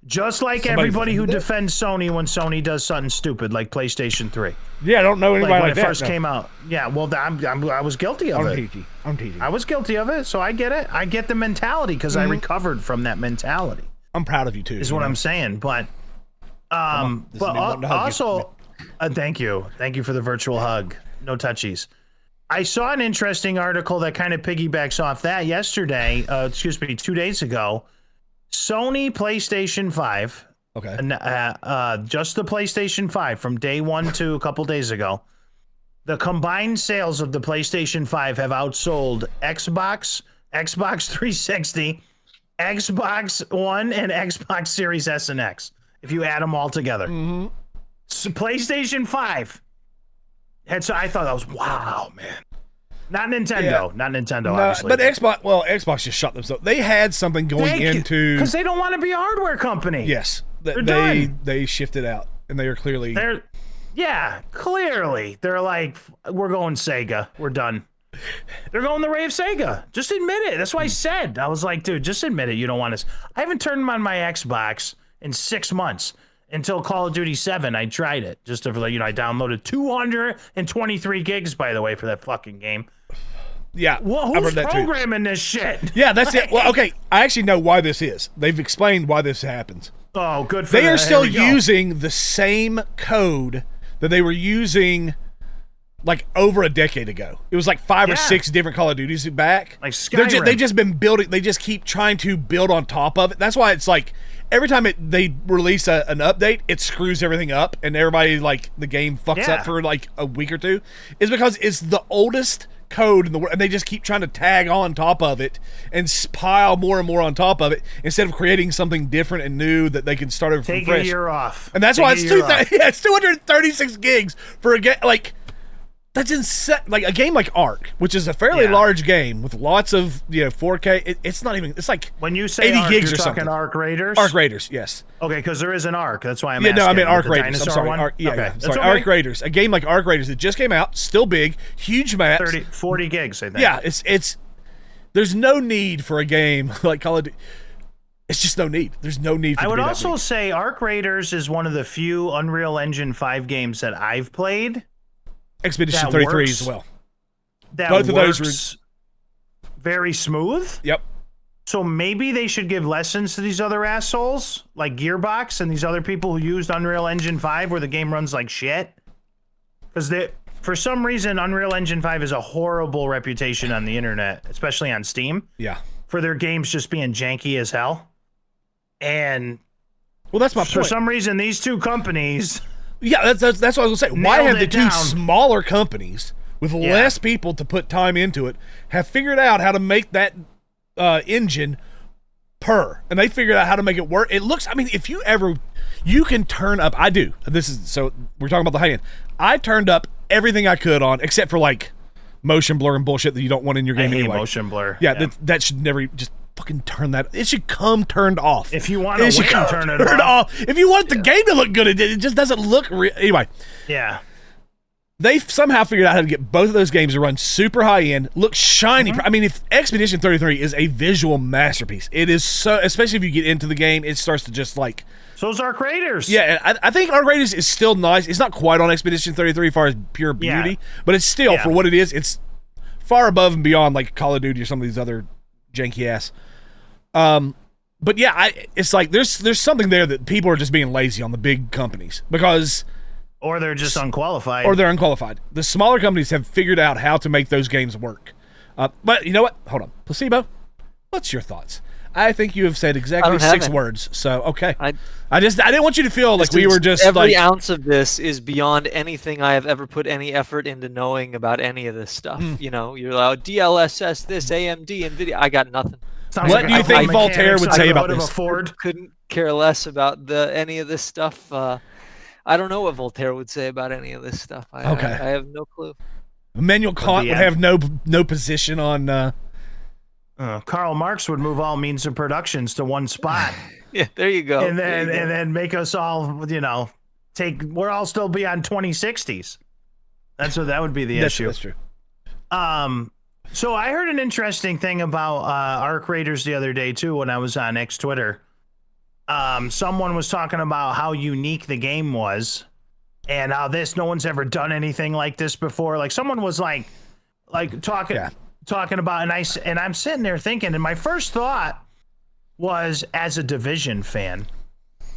Just like everybody who defends Sony when Sony does something stupid like PlayStation 3. Yeah, I don't know anybody when like it that, first came out. Yeah, well, I was guilty of it. I'm teasing. I was guilty of it, so I get it. I get the mentality because I recovered from that mentality. I'm proud of you too. Is what I'm saying, but also, thank you for the virtual hug. No touchies. I saw an interesting article that kind of piggybacks off that yesterday. 2 days ago. Sony PlayStation 5. Okay. Just the PlayStation 5 from day one to a couple days ago. The combined sales of the PlayStation 5 have outsold Xbox 360, Xbox One, and Xbox Series S and X. If you add them all together. Mm-hmm. So PlayStation 5. I thought that was wow, man. Not Nintendo, obviously. But Xbox just shut themselves. They had something going into because they don't want to be a hardware company. Yes, they shifted out, and they are clearly. Clearly they're like, we're going Sega. We're done. They're going the way of Sega. Just admit it. That's what I was like, dude, just admit it. You don't want us. I haven't turned on my Xbox in 6 months. Until Call of Duty 7, I tried it. Just to I downloaded 223 gigs, by the way, for that fucking game. Yeah. Well, who's programming this shit? Yeah, that's it. Well, okay. I actually know why this is. They've explained why this happens. Oh, good for They are still using the same code that they were using like over a decade ago. It was like 5 or 6 different Call of Duties back. Like Skyrim. They just been building. They just keep trying to build on top of it. That's why it's like every time they release an update, it screws everything up, and everybody like the game fucks up for like a week or two. Is because it's the oldest code in the world, and they just keep trying to tag on top of it and pile more and more on top of it instead of creating something different and new that they can start over from fresh. Take a year off, and that's why it's 236 gigs for a game. Like That's insane. Like a game like Ark, which is a fairly large game with lots of 4K. It's not even. It's like when you say 80 Ark, gigs you're or talking something. Ark Raiders. Ark Raiders, yes. Okay, because there is an Ark. That's why I'm asking. No, I mean Ark Raiders. I'm sorry. One? Ark, okay. Sorry, okay. Ark Raiders. A game like Ark Raiders that just came out, still big, huge maps. 40 gigs, I think. Yeah, it's. There's no need for a game like Call of Duty. It's just no need. There's no need for it to be that big. I would also say Ark Raiders is one of the few Unreal Engine 5 games that I've played. Expedition 33 as well. That both of those were very smooth. Yep. So maybe they should give lessons to these other assholes, like Gearbox and these other people who used Unreal Engine 5 where the game runs like shit. Because for some reason, Unreal Engine 5 has a horrible reputation on the internet, especially on Steam. Yeah. For their games just being janky as hell. And well, that's my point. For some reason, these two companies... Yeah, that's what I was going to say. Why have the two smaller companies with less people to put time into it have figured out how to make that engine purr, and they figured out how to make it work. It looks, I mean, if you can turn up, I do. So we're talking about the high end. I turned up everything I could on, except for like motion blur and bullshit that you don't want in your game anyway. Motion blur. Yeah. That should never just fucking turn that. It should come turned off. If you want to win, turn it off. If you want the game to look good, it just doesn't look real. Anyway. Yeah. They've somehow figured out how to get both of those games to run super high end, look shiny. I mean, if Expedition 33 is a visual masterpiece, it is so. Especially if you get into the game, it starts to just like. So's Ark Raiders. Yeah, I think Ark Raiders is still nice. It's not quite on Expedition 33 as far as pure beauty, but it's still for what it is. It's far above and beyond like Call of Duty or some of these other janky ass. But yeah, it's like there's something there that people are just being lazy on the big companies because. Or they're just unqualified. Or they're unqualified. The smaller companies have figured out how to make those games work. But you know what? Hold on. Placebo, what's your thoughts? I think you have said exactly 6 words. So, okay. I didn't want you to feel like we were just every ounce of this is beyond anything I have ever put any effort into knowing about any of this stuff. You know, you're allowed DLSS, this, AMD, NVIDIA. I got nothing. What do you think Voltaire would say about this? Couldn't care less about any of this stuff. I don't know what Voltaire would say about any of this stuff. I have no clue. Immanuel Kant would have no position on. Karl Marx would move all means of productions to one spot. Yeah, there you go. And then make us all, we're all still be on 2060s. That would be the issue. That's true. So I heard an interesting thing about Ark Raiders the other day too when I was on X Twitter. Someone was talking about how unique the game was and how no one's ever done anything like this before. Like someone was like talking about, and I'm sitting there thinking, and my first thought was, as a Division fan,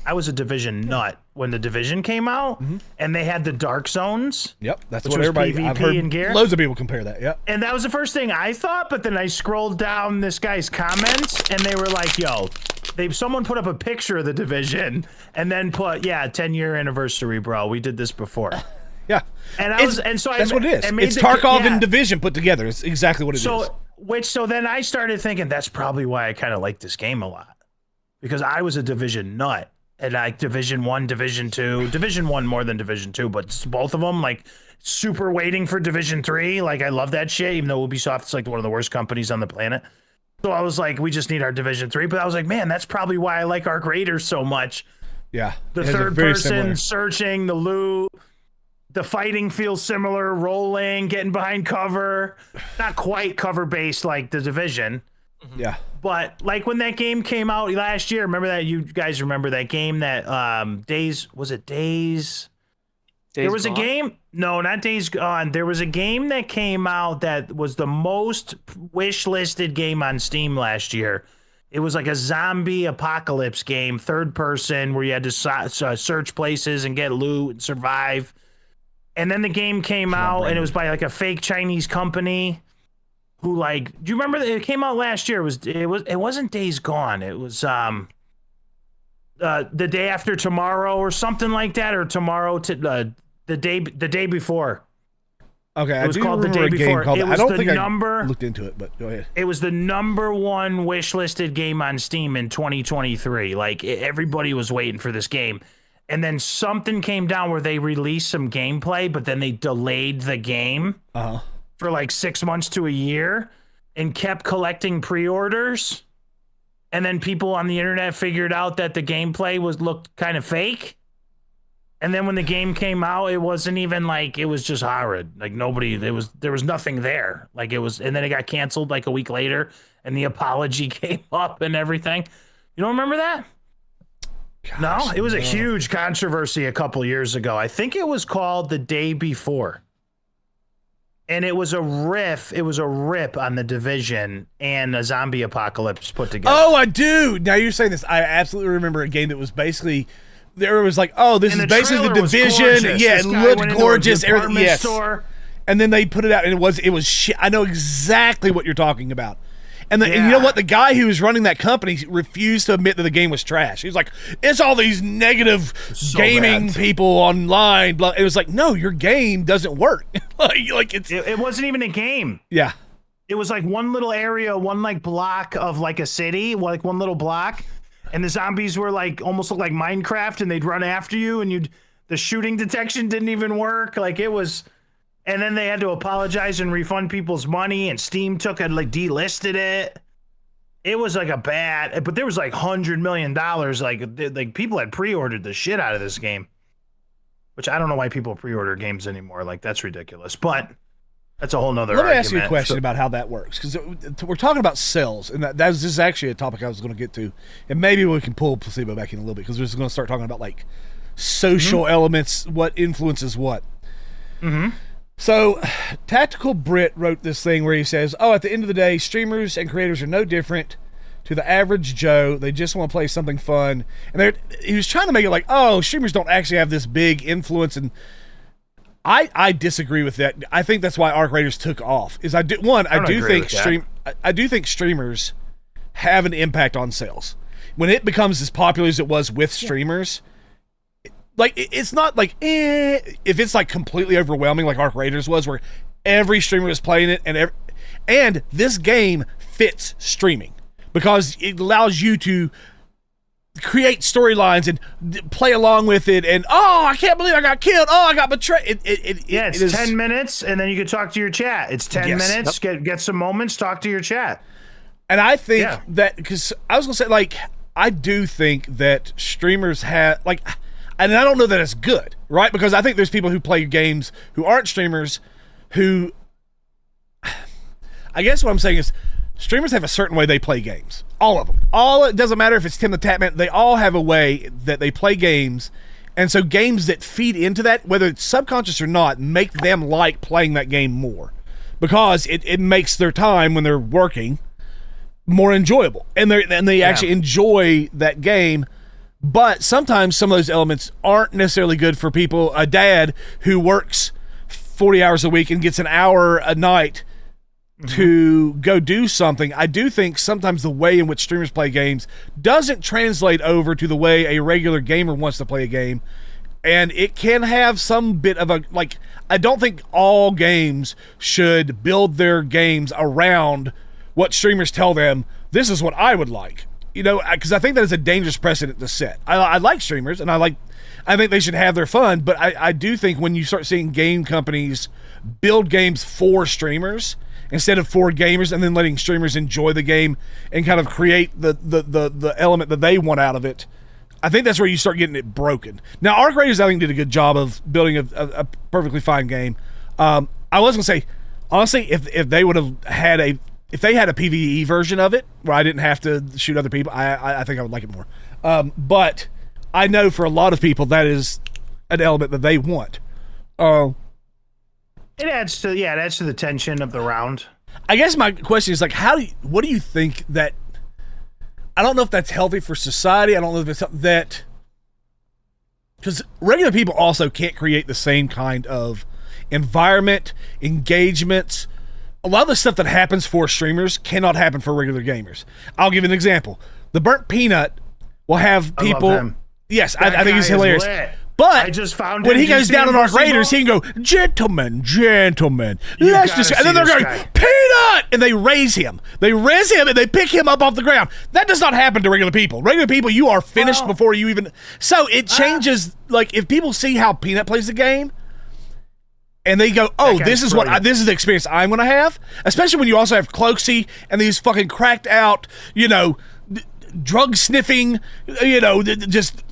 I was a Division nut when the Division came out, and they had the dark zones. Yep, that's what everybody. PvP I've heard and gear. Loads of people compare that. Yep. And that was the first thing I thought, but then I scrolled down this guy's comments, and they were like, "Yo." Someone put up a picture of the Division and then put 10-year anniversary, bro. We did this before. Yeah, and that's what it is. It's Tarkov and Division put together. It's exactly what it is. So then I started thinking that's probably why I kind of like this game a lot, because I was a Division nut and like Division 1, Division 2, Division 1 more than Division 2, but both of them like super waiting for Division 3. Like I love that shit, even though Ubisoft's like one of the worst companies on the planet. So I was like, we just need our Division 3. But I was like, man, that's probably why I like Ark Raiders so much. Yeah. The third person searching, the loot, the fighting feels similar, rolling, getting behind cover. Not quite cover based like the Division. Yeah. But like when that game came out last year, remember that? You guys remember that game that Days? There was a game. No, not Days Gone. There was a game that came out that was the most wish-listed game on Steam last year. It was like a zombie apocalypse game, third person, where you had to search places and get loot and survive. And then the game came out, and it was by like a fake Chinese company. Who do you remember that it came out last year? It wasn't Days Gone. It was The Day After Tomorrow or something like that, or tomorrow to the day before. Okay, it was called The Day Before. I don't think I looked into it, but go ahead. It was the #1 wish listed game on Steam in 2023. Like everybody was waiting for this game, and then something came down where they released some gameplay, but then they delayed the game for like 6 months to a year and kept collecting pre-orders. And then people on the internet figured out that the gameplay looked kind of fake. And then when the game came out, it wasn't even like, it was just horrid. Like there was nothing there. Like it was, and then it got canceled like a week later and the apology came up and everything. You don't remember that? Gosh, no, it was a huge controversy a couple years ago. I think it was called The Day Before. And it was a riff. It was a rip on The Division and a zombie apocalypse put together. Oh, I do. Now you're saying this. I absolutely remember a game that was basically, there was like, oh, this is basically The Division. Yeah, it looked gorgeous. Yes. Store. And then they put it out, and it was shit. I know exactly what you're talking about. And you know what? The guy who was running that company refused to admit that the game was trash. He was like, it's all these negative gaming people online. Blah. It was like, no, your game doesn't work. It wasn't even a game. Yeah. It was like one little area, one like block of like a city, like one little block. And the zombies were like, almost looked like Minecraft, and they'd run after you, and the shooting detection didn't even work. Like it was... And then they had to apologize and refund people's money, and Steam took it, like delisted it. It was like but there was like $100 million. Like people had pre-ordered the shit out of this game, which I don't know why people pre-order games anymore. Like that's ridiculous, but that's a whole nother argument. Let me ask you a question about how that works. Cause we're talking about sales, and this is actually a topic I was going to get to. And maybe we can pull Placebo back in a little bit, because we're just going to start talking about like social elements, what influences what. Mm-hmm. So, Tactical Brit wrote this thing where he says, at the end of the day, streamers and creators are no different to the average Joe. They just want to play something fun. And he was trying to make it like, streamers don't actually have this big influence. And I disagree with that. I think that's why Arc Raiders took off. I do think streamers have an impact on sales. When it becomes as popular as it was with streamers... Like, it's not like, if it's like completely overwhelming like Arc Raiders was, where every streamer was playing it, and this game fits streaming because it allows you to create storylines and play along with it, and I can't believe I got killed, I got betrayed. It's 10 minutes, and then you can talk to your chat. It's 10 minutes, get some moments, talk to your chat. And I think that, because I was going to say, like, I do think that streamers have, like... And I don't know that it's good, right? Because I think there's people who play games who aren't streamers who... I guess what I'm saying is streamers have a certain way they play games. All of them. It doesn't matter if it's Tim the Tatman. They all have a way that they play games. And so games that feed into that, whether it's subconscious or not, make them like playing that game more. Because it makes their time when they're working more enjoyable. And they actually enjoy that game. But sometimes some of those elements aren't necessarily good for people. A dad who works 40 hours a week and gets an hour a night to go do something. I do think sometimes the way in which streamers play games doesn't translate over to the way a regular gamer wants to play a game. And it can have some bit of I don't think all games should build their games around what streamers tell them, this is what I would like. You know, because I think that is a dangerous precedent to set. I like streamers, and I think they should have their fun, but I do think when you start seeing game companies build games for streamers instead of for gamers, and then letting streamers enjoy the game and kind of create the element that they want out of it, I think that's where you start getting it broken. Now, Arc Raiders, I think, did a good job of building a perfectly fine game. I was going to say, honestly, if they would have had if they had a PvE version of it where I didn't have to shoot other people, I think I would like it more. But I know for a lot of people that is an element that they want. It adds to the tension of the round. I guess my question is like, what do you think that? I don't know if that's healthy for society. I don't know if it's that, because regular people also can't create the same kind of environment, engagements. A lot of the stuff that happens for streamers cannot happen for regular gamers. I'll give you an example. The Burnt Peanut will have people... I love him. Yes, I think he's hilarious. But I just found when he goes down on Arc Raiders, he can go, gentlemen, let's just... And then they're going, Peanut! Peanut! And they raise him. They res him and they pick him up off the ground. That does not happen to regular people. Regular people, you are finished before you even... So it changes, like, if people see how Peanut plays the game, and they go, oh, this is this is the experience I'm going to have, especially when you also have Cloaksy and these fucking cracked out, drug sniffing, just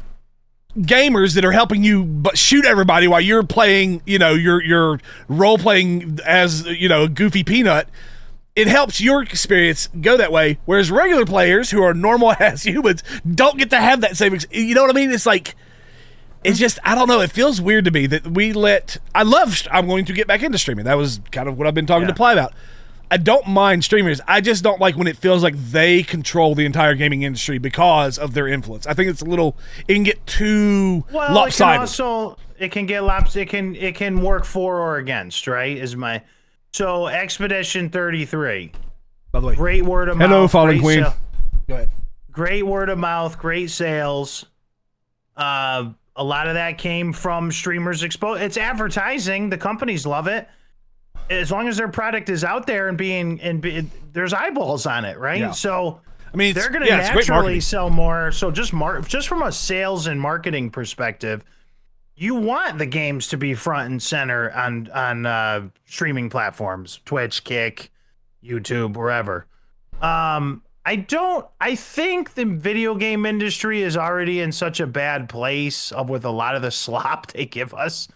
gamers that are helping you but shoot everybody while you're playing, you're role playing as, a goofy Peanut. It helps your experience go that way, whereas regular players who are normal ass humans don't get to have that same you know what I mean? It's like, it's just, I don't know, it feels weird to me that I'm going to get back into streaming. That was kind of what I've been talking to Ply about. I don't mind streamers. I just don't like when it feels like they control the entire gaming industry because of their influence. I think it's it can get too lopsided. It can get lopsided. It can work for or against, right? So Expedition 33. By the way, great word of mouth. Hello, Fallen Queen. Go ahead. Great word of mouth, great sales. A lot of that came from streamers It's advertising. The companies love it. As long as their product is out there and there's eyeballs on it, right? Yeah. So I mean, they're going to naturally sell more. So just from a sales and marketing perspective, you want the games to be front and center on streaming platforms, Twitch, Kick, YouTube, wherever. I think the video game industry is already in such a bad place with a lot of the slop they give us.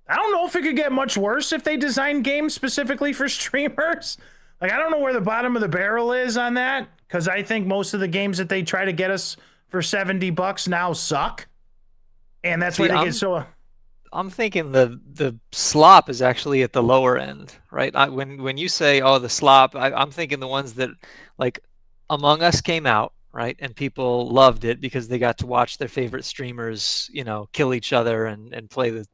I don't know if it could get much worse if they design games specifically for streamers. Like, I don't know where the bottom of the barrel is on that, because I think most of the games that they try to get us for $70 now suck. And that's why they get so... I'm thinking the slop is actually at the lower end, right? When you say, oh, the slop, I'm thinking the ones that, like, Among Us came out, right? And people loved it because they got to watch their favorite streamers, kill each other and play the,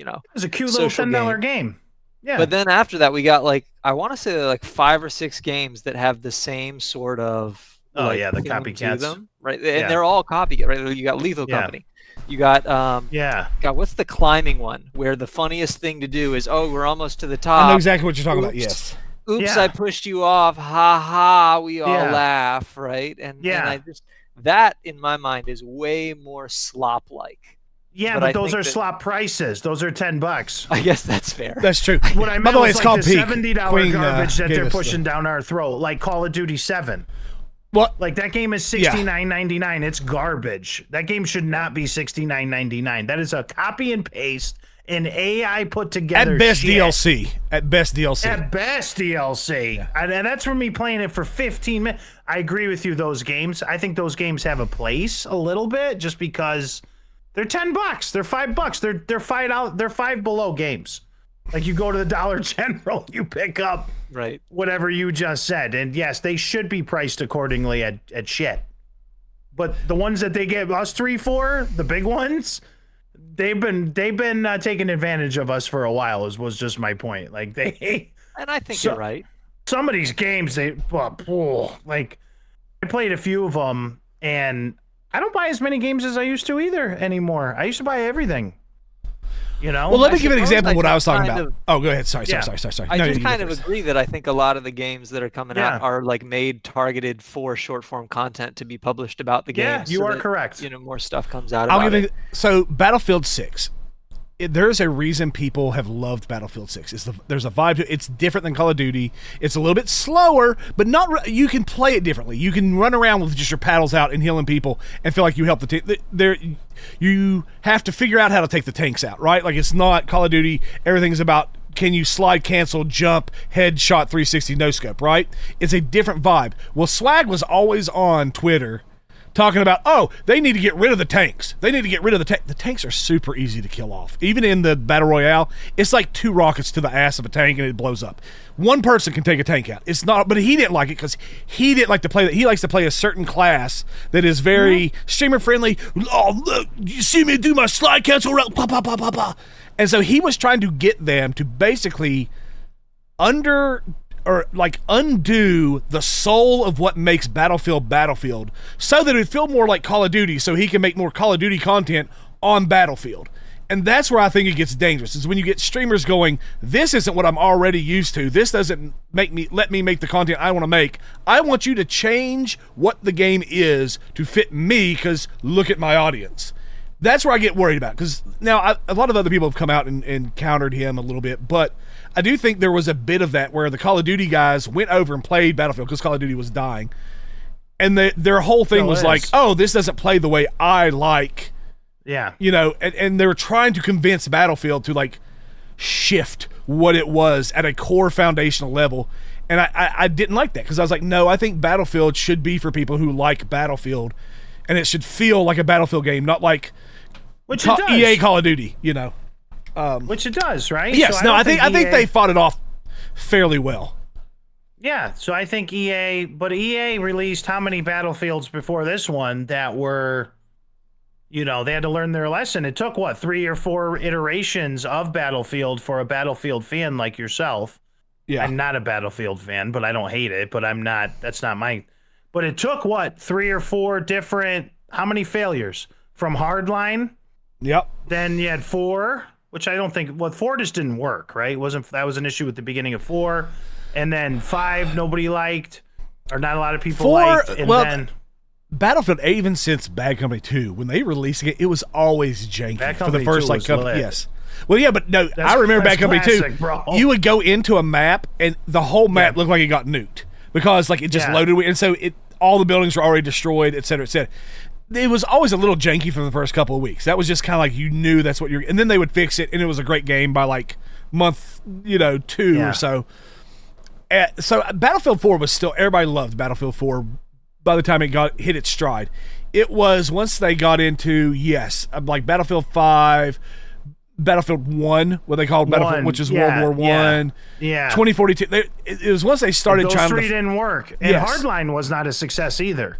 it was a cute little $10 game. Yeah. But then after that, we got I want to say 5 or 6 games that have the same sort of the copycats, them, right? And they're all copycat, right? You got Lethal Company. You got God, what's the climbing one where the funniest thing to do is, oh, we're almost to the top. I know exactly what you're talking about. Yes. Oops, I pushed you off. Ha ha. We all laugh, right? And I just, that in my mind is way more slop like. Yeah, but those are slop prices. Those are $10. I guess that's fair. That's true. What I meant was it's called the $70 garbage that they're pushing down our throat, like Call of Duty 7. What? Like, that game is $69.99. It's garbage. That game should not be $69.99. That is a copy and paste, an AI put together At best shit. DLC. At best DLC. At best DLC. Yeah. And that's for me playing it for 15 minutes. I agree with you, those games. I think those games have a place a little bit just because they're $10. They're $5. They're $5 below games. Like, you go to the Dollar General, you pick up whatever you just said. And yes, they should be priced accordingly at shit. But the ones that they give us 3 for, the big ones, they've been taking advantage of us for a while. Was just my point. Like, and I think you're right. Some of these games, I played a few of them, and I don't buy as many games as I used to either anymore. I used to buy everything. Well, let me give an example of what I was talking about. Oh, go ahead. Sorry. I just kind of agree that I think a lot of the games that are coming out are made targeted for short form content to be published about the games. Yeah, you are correct. More stuff comes out about it. So Battlefield 6. There's a reason people have loved Battlefield 6. There's a vibe to it. It's different than Call of Duty. It's a little bit slower, but you can play it differently. You can run around with just your paddles out and healing people and feel like you help the team. You have to figure out how to take the tanks out, right? Like, it's not Call of Duty. Everything's about, can you slide, cancel, jump, headshot, 360, no scope, right? It's a different vibe. Well, Swag was always on Twitter talking about, oh, they need to get rid of the tanks. They need to get rid of the tanks. The tanks are super easy to kill off. Even in the Battle Royale, it's like 2 rockets to the ass of a tank and it blows up. One person can take a tank out. It's not, but he didn't like it because he didn't like to play that. He likes to play a certain class that is very streamer friendly. Oh, look, you see me do my slide cancel route, pa, pa, pa, pa, pa. And so he was trying to get them to basically undo the soul of what makes Battlefield so that it would feel more like Call of Duty, so he can make more Call of Duty content on Battlefield. And that's where I think it gets dangerous, is when you get streamers going, this isn't what I'm already used to. This doesn't let me make the content I want to make. I want you to change what the game is to fit me, because look at my audience. That's where I get worried about, because now a lot of other people have come out and countered him a little bit, but I do think there was a bit of that where the Call of Duty guys went over and played Battlefield because Call of Duty was dying. And their whole thing was like, oh, this doesn't play the way I like. Yeah. You know, and they were trying to convince Battlefield to like shift what it was at a core foundational level. And I didn't like that, because I was like, no, I think Battlefield should be for people who like Battlefield, and it should feel like a Battlefield game, not like EA Call of Duty, you know. Which it does, right? Yes, so I think they fought it off fairly well. Yeah, so I think EA released how many Battlefields before this one that were, you know, they had to learn their lesson. It took, what, 3 or 4 iterations of Battlefield for a Battlefield fan like yourself. Yeah. I'm not a Battlefield fan, but I don't hate it, but that's not my... But it took, what, 3 or 4 different... How many failures? From Hardline? Yep. Then you had 4, which I don't think... Well, 4 just didn't work, right? That was an issue at the beginning of 4. And then 5, nobody liked. Or not a lot of people liked. And then... Battlefield, even since Bad Company 2, when they released it, it was always janky for the first like couple. Yes. Well, yeah, but no, I remember Bad Company 2. Bro. You would go into a map, and the whole map looked like it got nuked, because like it just loaded, and so all the buildings were already destroyed, et cetera, et cetera. It was always a little janky for the first couple of weeks. That was just kind of like, you knew that's what you're, and then they would fix it, and it was a great game by like month, 2 or so. So Battlefield 4 was still, everybody loved Battlefield 4. By the time it hit its stride, it was once they got into like Battlefield 5, Battlefield 1, what they called Battlefield, which is World War 1, 2042. It was once they started those trying. Those 3 didn't work, and Hardline was not a success either.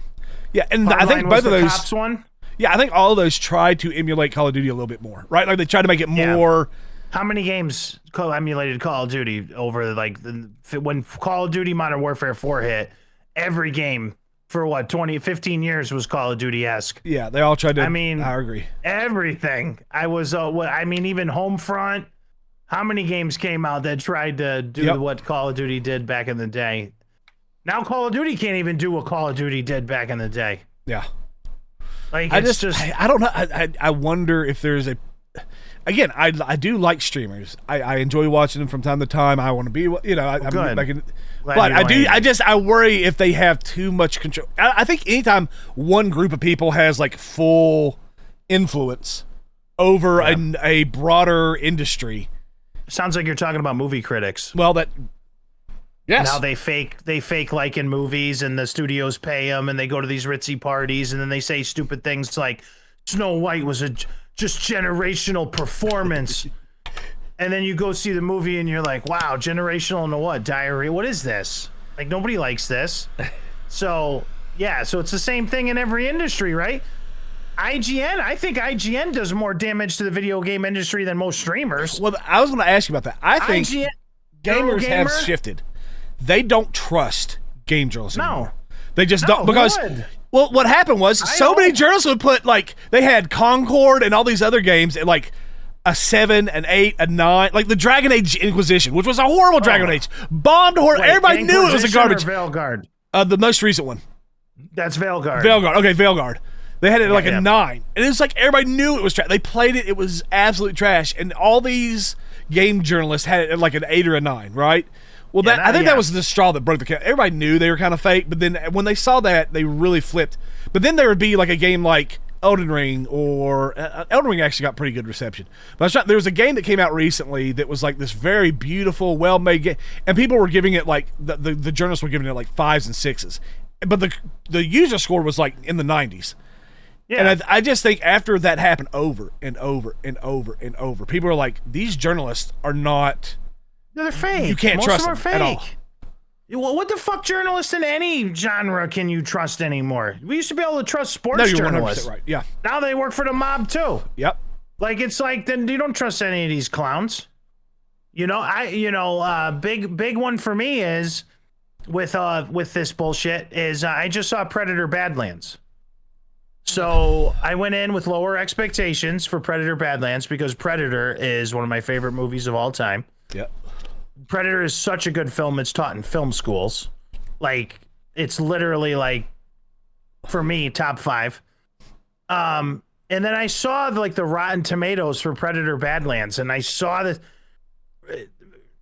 Yeah, and Hardline I think both of those. Cops one. Yeah, I think all of those tried to emulate Call of Duty a little bit more, right? Like they tried to make it more. How many games emulated Call of Duty over like when Call of Duty Modern Warfare 4 hit? Every game for what, 15 years was Call of Duty-esque. Yeah, they all tried to. I mean, I agree. Everything. Even Homefront. How many games came out that tried to do what Call of Duty did back in the day? Now Call of Duty can't even do what Call of Duty did back in the day. Yeah. Like, I don't know. I wonder if there's a. Again, I do like streamers. I enjoy watching them from time to time. I want to be, I'm making. But I worry if they have too much control. I think anytime one group of people has like full influence over a broader industry. Sounds like you're talking about movie critics. Well, yes. Now they fake like in movies, and the studios pay them, and they go to these ritzy parties, and then they say stupid things like Snow White was just generational performance. And then you go see the movie and you're like, wow, generational into what? Diarrhea? What is this? Like, nobody likes this. So it's the same thing in every industry, right? I think IGN does more damage to the video game industry than most streamers. Well, I was going to ask you about that. I think gamers have shifted. They don't trust game journalists anymore. They just don't, because... Well, what happened was many journalists would put, like, they had Concord and all these other games at, like, a 7, an 8, a 9, like the Dragon Age Inquisition, which was a horrible Dragon Age. Bombed horror. Everybody knew it was a garbage. Veilguard? The most recent one. That's Veilguard. Okay, Veilguard. They had it like a 9. And it was like everybody knew it was trash. They played it. It was absolute trash. And all these game journalists had it at like an 8 or a 9, right? Well, I think that was the straw that broke the camel's. Everybody knew they were kind of fake, but then when they saw that, they really flipped. But then there would be like a game like Elden Ring, or Elden Ring actually got pretty good reception. But there was a game that came out recently that was like this very beautiful, well-made game, and people were giving it like the journalists were giving it like 5s and 6s, but the user score was like in the 90s. Yeah. And I just think after that happened over and over and over and over, people are like, these journalists are not. They're fake. You can't trust them at all. Well, what the fuck journalists in any genre can you trust anymore? We used to be able to trust sports journalists. 100% right. Yeah. Now they work for the mob too. Yep. Like, it's like, then you don't trust any of these clowns. Big one for me is with this bullshit is I just saw Predator Badlands. So I went in with lower expectations for Predator Badlands because Predator is one of my favorite movies of all time. Yep. Predator is such a good film. It's taught in film schools. Like, it's literally like, for me, top 5. And then I saw like the Rotten Tomatoes for Predator Badlands, and I saw that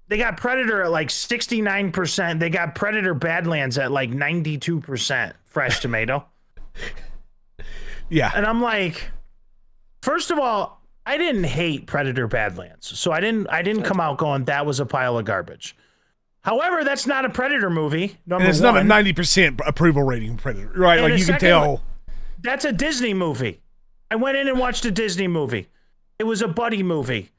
they got Predator at like 69%. They got Predator Badlands at like 92% fresh tomato. Yeah. And I'm like, first of all, I didn't hate Predator Badlands. So I didn't come out going, that was a pile of garbage. However, that's not a Predator movie. And it's not a 90% approval rating Predator, right? And like you can tell. That's a Disney movie. I went in and watched a Disney movie. It was a buddy movie.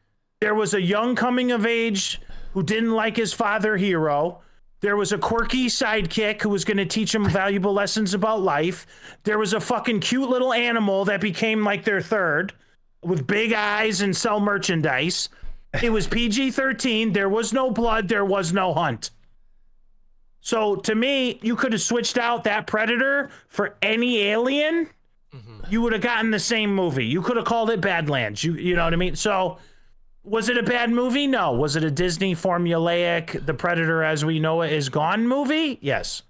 There was a young coming of age who didn't like his father hero. There was a quirky sidekick who was going to teach him valuable lessons about life. There was a fucking cute little animal that became like their third with big eyes and sell merchandise. It was PG-13. There was no blood. There was no hunt. So to me, you could have switched out that Predator for any alien. You would have gotten the same movie. You could have called it Badlands. You know what I mean? So was it a bad movie? No. Was it a Disney formulaic, the Predator as we know it is gone movie? Yes.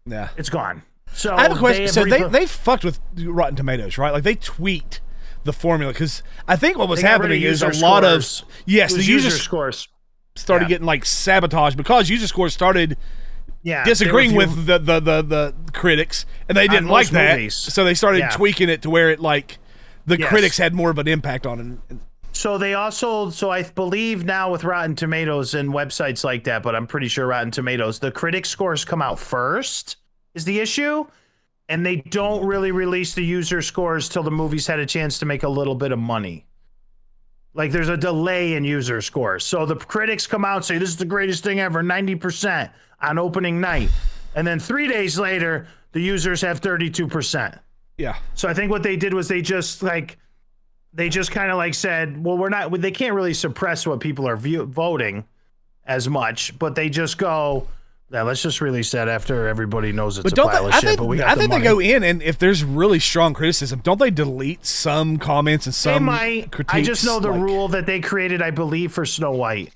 Yeah. It's gone. So I have a question. So they fucked with Rotten Tomatoes, right? Like they tweaked the formula because I think what was happening is a lot of the user scores started getting like sabotaged because user scores started disagreeing with the critics, and they didn't like that. Movies. So they started tweaking it to where it like the critics had more of an impact on it. So they also, I believe now with Rotten Tomatoes and websites like that, but I'm pretty sure Rotten Tomatoes, the critic scores come out first is the issue. And they don't really release the user scores till the movie's had a chance to make a little bit of money. Like there's a delay in user scores. So the critics come out and say, this is the greatest thing ever, 90% on opening night. And then 3 days later, the users have 32%. Yeah. So I think what they did was they just kind of like said, well, they can't really suppress what people are voting as much, but they just go, yeah, let's just release that after everybody knows it's a pile of shit. I think they go in, and if there's really strong criticism, don't they delete some comments and some critiques? I just know the rule that they created, I believe, for Snow White.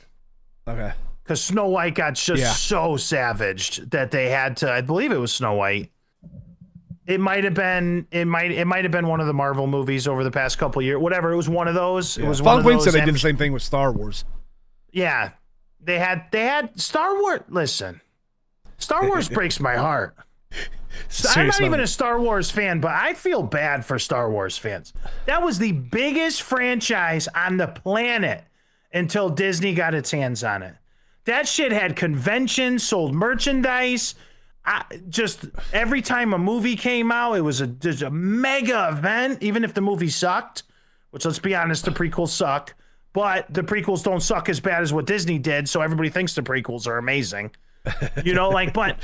Okay. Because Snow White got just so savaged that they had to. I believe it was Snow White. It might have been. It might have been one of the Marvel movies over the past couple of years. Whatever. It was one of those. Yeah. It was one of those. said they did the same thing with Star Wars. Yeah, they had Star Wars. Listen. Star Wars breaks my heart. I'm not even a Star Wars fan, but I feel bad for Star Wars fans. That was the biggest franchise on the planet until Disney got its hands on it. That shit had conventions, sold merchandise. Just every time a movie came out, it was a mega event, even if the movie sucked, which let's be honest, the prequels suck, but the prequels don't suck as bad as what Disney did, so everybody thinks the prequels are amazing. You know, like, but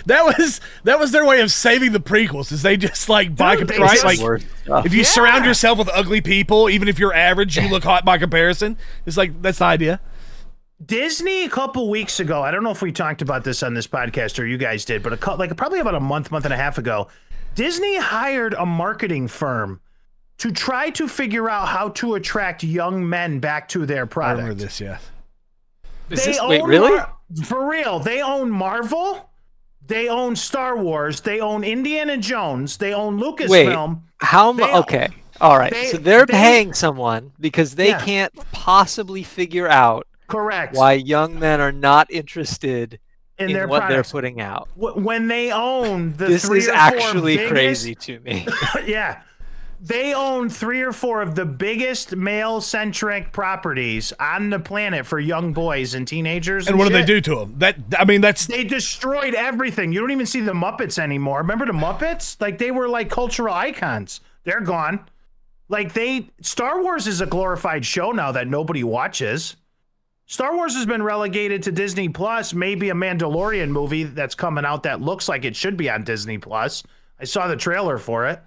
that was their way of saving the prequels. Is they just like by right? Like, if you surround yourself with ugly people, even if you're average, you look hot by comparison. It's like that's the idea. Disney a couple weeks ago, I don't know if we talked about this on this podcast or you guys did, but probably about a month and a half ago, Disney hired a marketing firm to try to figure out how to attract young men back to their product. I remember this, yeah. Wait, really? For real, they own Marvel, they own Star Wars, they own Indiana Jones, they own Lucasfilm. Okay, all right. So they're paying someone because they can't possibly figure out why young men are not interested in their what products. they're putting out. When they own the this is actually crazy to me. Yeah. They own 3 or 4 of the biggest male-centric properties on the planet for young boys and teenagers. And what do they do to them? They destroyed everything. You don't even see the Muppets anymore. Remember the Muppets? Like they were like cultural icons. They're gone. Like Star Wars is a glorified show now that nobody watches. Star Wars has been relegated to Disney Plus. Maybe a Mandalorian movie that's coming out that looks like it should be on Disney Plus. I saw the trailer for it.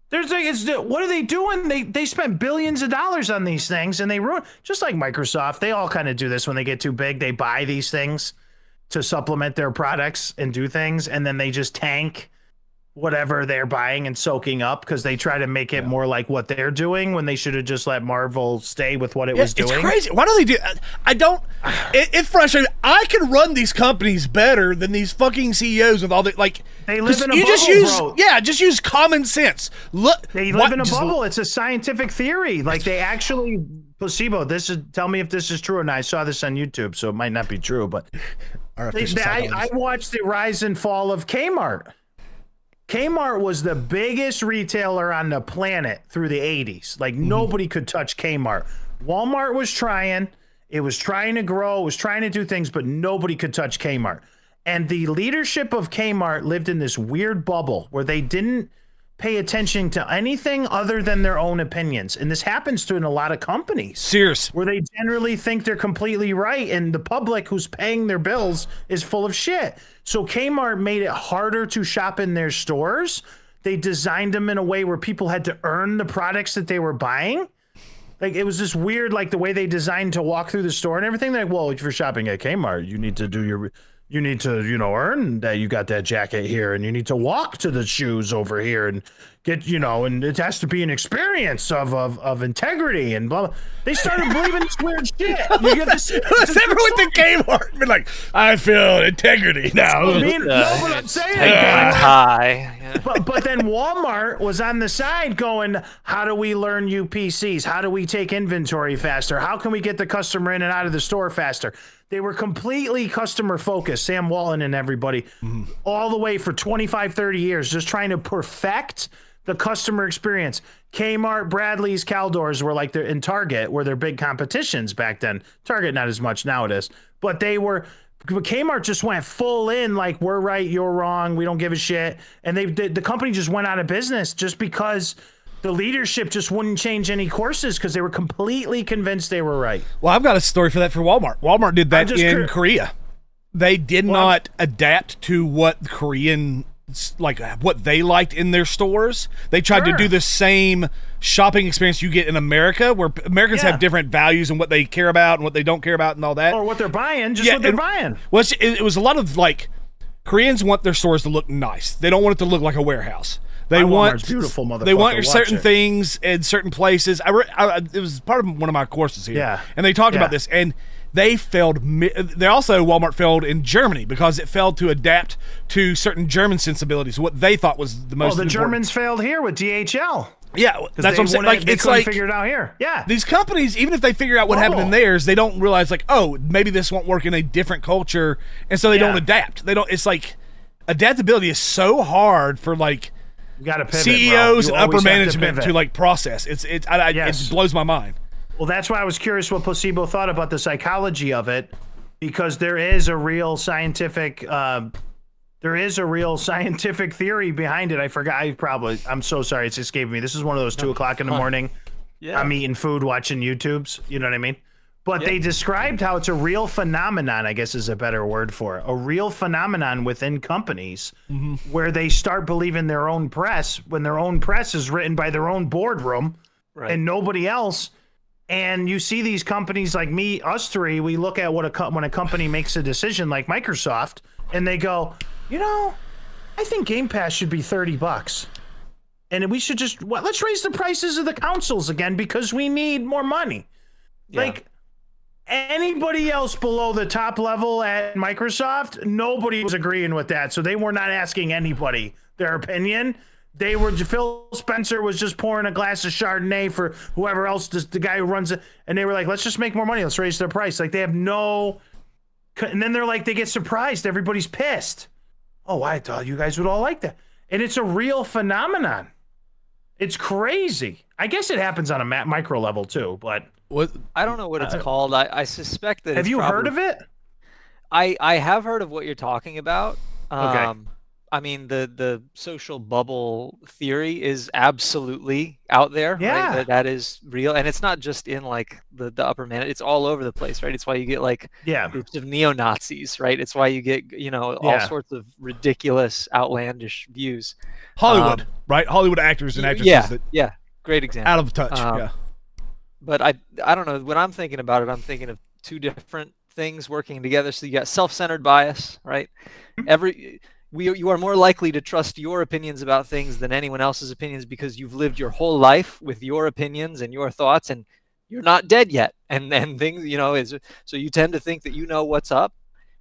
What are they doing? They spent billions of dollars on these things, and they ruin, just like Microsoft. They all kind of do this when they get too big. They buy these things to supplement their products and do things, and then they just tank. whatever they're buying and soaking up because they try to make it more like what they're doing when they should have just let Marvel stay with what it was doing. It's crazy. Why don't they do? I don't. It's frustrating. I can run these companies better than these fucking CEOs with all the like. They live in a bubble, bro. Just use common sense. Look, they live in a bubble. It's a scientific theory. Like they actually placebo. Tell me if this is true or not. I saw this on YouTube, so it might not be true. But I watched the rise and fall of Kmart. Kmart was the biggest retailer on the planet through the 80s. Like nobody could touch Kmart. Walmart was trying. It was trying to grow. It was trying to do things, but nobody could touch Kmart. And the leadership of Kmart lived in this weird bubble where they didn't pay attention to anything other than their own opinions. And this happens to in a lot of companies. Sears. Where they generally think they're completely right and the public who's paying their bills is full of shit. So Kmart made it harder to shop in their stores. They designed them in a way where people had to earn the products that they were buying. Like it was this weird, like the way they designed to walk through the store and everything. Like, well, if you're shopping at Kmart, you need to, earn that you got that jacket here and you need to walk to the shoes over here and get, and it has to be an experience of integrity and blah, blah. They started believing this weird shit. You get this. Who's ever went to Kmart? Been like, I feel integrity now. But I'm saying. High. But then Walmart was on the side going, how do we learn UPCs? How do we take inventory faster? How can we get the customer in and out of the store faster? They were completely customer focused, Sam Walton and everybody, all the way for 25, 30 years, just trying to perfect the customer experience. Kmart, Bradley's, Caldors were like in Target were their big competitions back then. Target, not as much now it is. But Kmart just went full in, like, we're right, you're wrong, we don't give a shit. And the company just went out of business just because the leadership just wouldn't change any courses because they were completely convinced they were right. Well, I've got a story for that for Walmart. Walmart did that in Korea. They did not adapt to what what they liked in their stores. They tried to do the same shopping experience you get in America, where Americans have different values and what they care about and what they don't care about and all that. Or what they're buying, what they're buying. Well, it was a lot of like, Koreans want their stores to look nice. They don't want it to look like a warehouse. They want beautiful motherfucker. They want certain things in certain places. It was part of one of my courses here, and they talked about this, and they failed. Walmart failed in Germany because it failed to adapt to certain German sensibilities. What they thought was the most. Well, the Germans failed here with DHL. Yeah, that's what I'm saying. Like it's like figure it out here. Yeah, these companies, even if they figure out what happened in theirs, they don't realize like, oh, maybe this won't work in a different culture, and so they don't adapt. They don't. It's like adaptability is so hard for like. You got to pivot, CEOs and upper management to like process. It blows my mind. Well, that's why I was curious what Placebo thought about the psychology of it, because there is a real scientific theory behind it. I forgot. I'm so sorry. It's escaping me. This is one of those 2:00 in the morning. Yeah. I'm eating food, watching YouTubes. You know what I mean? But they described how it's a real phenomenon, I guess is a better word for it, a real phenomenon within companies where they start believing their own press when their own press is written by their own boardroom and nobody else. And you see these companies like us three, we look at when a company makes a decision like Microsoft and they go, I think Game Pass should be $30. And we should let's raise the prices of the consoles again because we need more money. Yeah. Like, anybody else below the top level at Microsoft, nobody was agreeing with that. So they were not asking anybody their opinion. Phil Spencer was just pouring a glass of Chardonnay for whoever else, the guy who runs it. And they were like, let's just make more money. Let's raise their price. Like they have and then they're like, they get surprised. Everybody's pissed. Oh, I thought you guys would all like that. And it's a real phenomenon. It's crazy. I guess it happens on a micro level too, but. What? I don't know what it's called. I suspect that. Have you heard of it? I have heard of what you're talking about. Okay. I mean, the social bubble theory is absolutely out there. Yeah. Right? That is real, and it's not just in like the upper man. It's all over the place, right? It's why you get like groups of neo-Nazis, right? It's why you get all sorts of ridiculous, outlandish views. Hollywood, right? Hollywood actors and actresses. Yeah. Great example. Out of touch. But I don't know. When I'm thinking about it, I'm thinking of two different things working together. So you got self-centered bias, right? you are more likely to trust your opinions about things than anyone else's opinions because you've lived your whole life with your opinions and your thoughts, and you're not dead yet. And things, so you tend to think that you know what's up.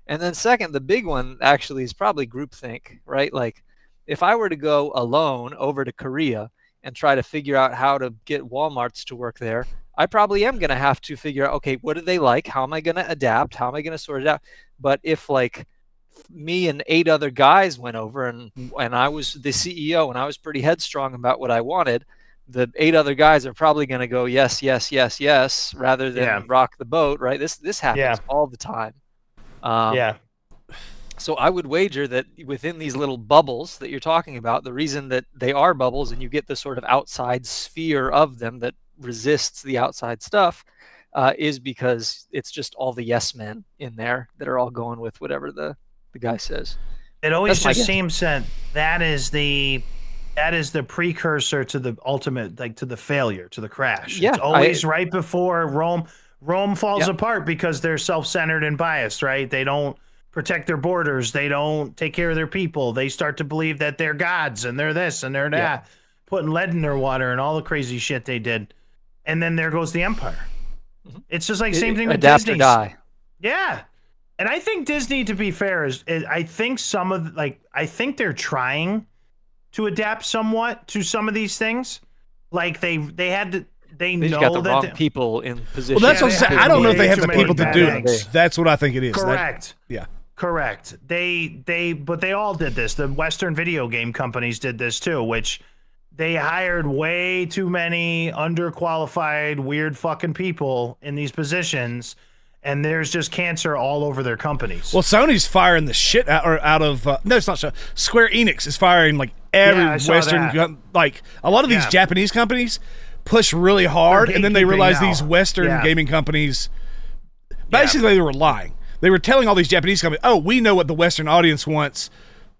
And then second, the big one actually is probably groupthink, right? Like if I were to go alone over to Korea and try to figure out how to get Walmarts to work there, I probably am going to have to figure out, okay, what do they like? How am I going to adapt? How am I going to sort it out? But if like me and 8 other guys went over and I was the CEO and I was pretty headstrong about what I wanted, the 8 other guys are probably going to go yes, yes, yes, yes, rather than rock the boat, right? This happens all the time. So I would wager that within these little bubbles that you're talking about, the reason that they are bubbles and you get the sort of outside sphere of them that resists the outside stuff is because it's just all the yes men in there that are all going with whatever the guy says. It always just seems that that is the precursor to the ultimate, like to the failure, to the crash. Yeah, it's always right before Rome falls apart because they're self-centered and biased, right? They don't protect their borders. They don't take care of their people. They start to believe that they're gods and they're this and they're that, putting lead in their water and all the crazy shit they did. And then there goes the empire. Mm-hmm. It's just like same thing with Disney. Adapt or die. Yeah. And I think Disney, to be fair, I think I think they're trying to adapt somewhat to some of these things. Like they know got the wrong people in position. Well, that's what I'm saying. I don't know if they have the people to do it. That's what I think it is. Correct. Yeah. Correct. But they all did this. The Western video game companies did this too, which they hired way too many underqualified, weird fucking people in these positions. And there's just cancer all over their companies. Well, Sony's firing the shit out of no, it's not so. Square Enix is firing like every Western, like a lot of these Japanese companies push really hard, and then they realize these Western gaming companies basically they were lying. They were telling all these Japanese companies, "Oh, we know what the Western audience wants.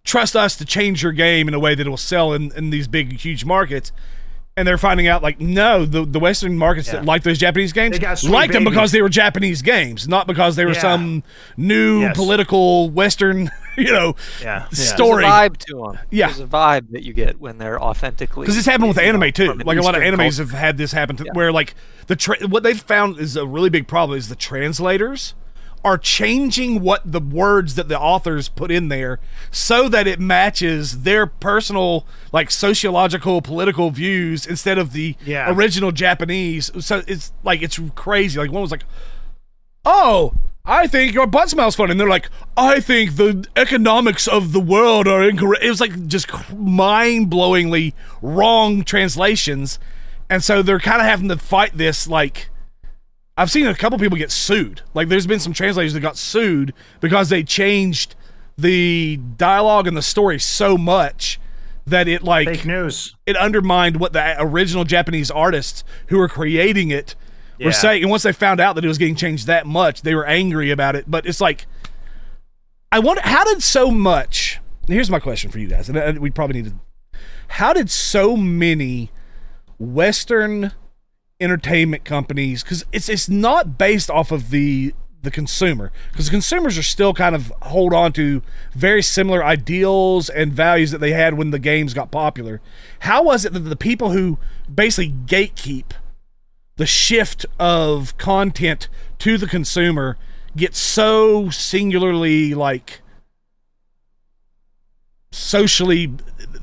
Trust us to change your game in a way that it will sell in these big, huge markets." And they're finding out, like, no, the Western markets that like those Japanese games liked them because they were Japanese games, not because they were some new political Western, story. There's a vibe to them. Yeah. There's a vibe that you get when they're authentically. Because this happened with anime, too. Like, a lot of animes have had this happen, where, like, what they've found is a really big problem is the translators are changing what the words that the authors put in there so that it matches their personal, like, sociological, political views instead of the original Japanese. So it's like, it's crazy. Like, one was like, "Oh, I think your butt smells funny." And they're like, "I think the economics of the world are incorrect." It was like just mind-blowingly wrong translations. And so they're kind of having to fight this, like, I've seen a couple people get sued. Like, there's been some translators that got sued because they changed the dialogue and the story so much that it, like, fake news. It undermined what the original Japanese artists who were creating it were saying. And once they found out that it was getting changed that much, they were angry about it. But it's like, I wonder, how did so much? Here's my question for you guys, and we probably need to. How did so many Western entertainment companies, because it's not based off of the consumer, because the consumers are still kind of hold on to very similar ideals and values that they had when the games got popular. How was it that the people who basically gatekeep the shift of content to the consumer get so singularly, like, socially,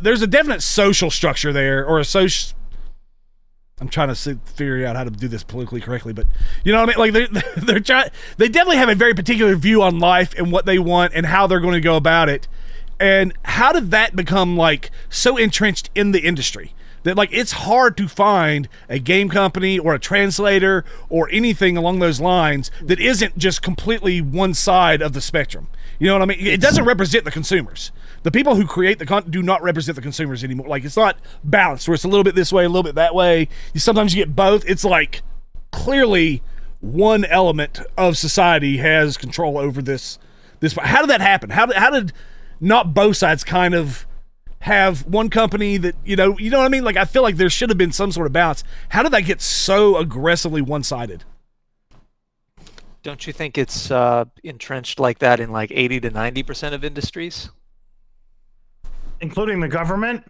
there's a definite social structure there, or a social, I'm trying to figure out how to do this politically correctly, but you know what I mean? Like, they're trying, they definitely have a very particular view on life and what they want and how they're going to go about it. And how did that become, like, so entrenched in the industry that, like, it's hard to find a game company or a translator or anything along those lines that isn't just completely one side of the spectrum? You know what I mean? It doesn't represent the consumers. The people who create the content do not represent the consumers anymore. Like, it's not balanced where it's a little bit this way, a little bit that way. Sometimes you get both. It's like clearly one element of society has control over this. How did that happen? How did not both sides kind of have one company that, you know what I mean? Like, I feel like there should have been some sort of balance. How did that get so aggressively one-sided? Don't you think it's entrenched like that in like 80 to 90% of industries? including the government.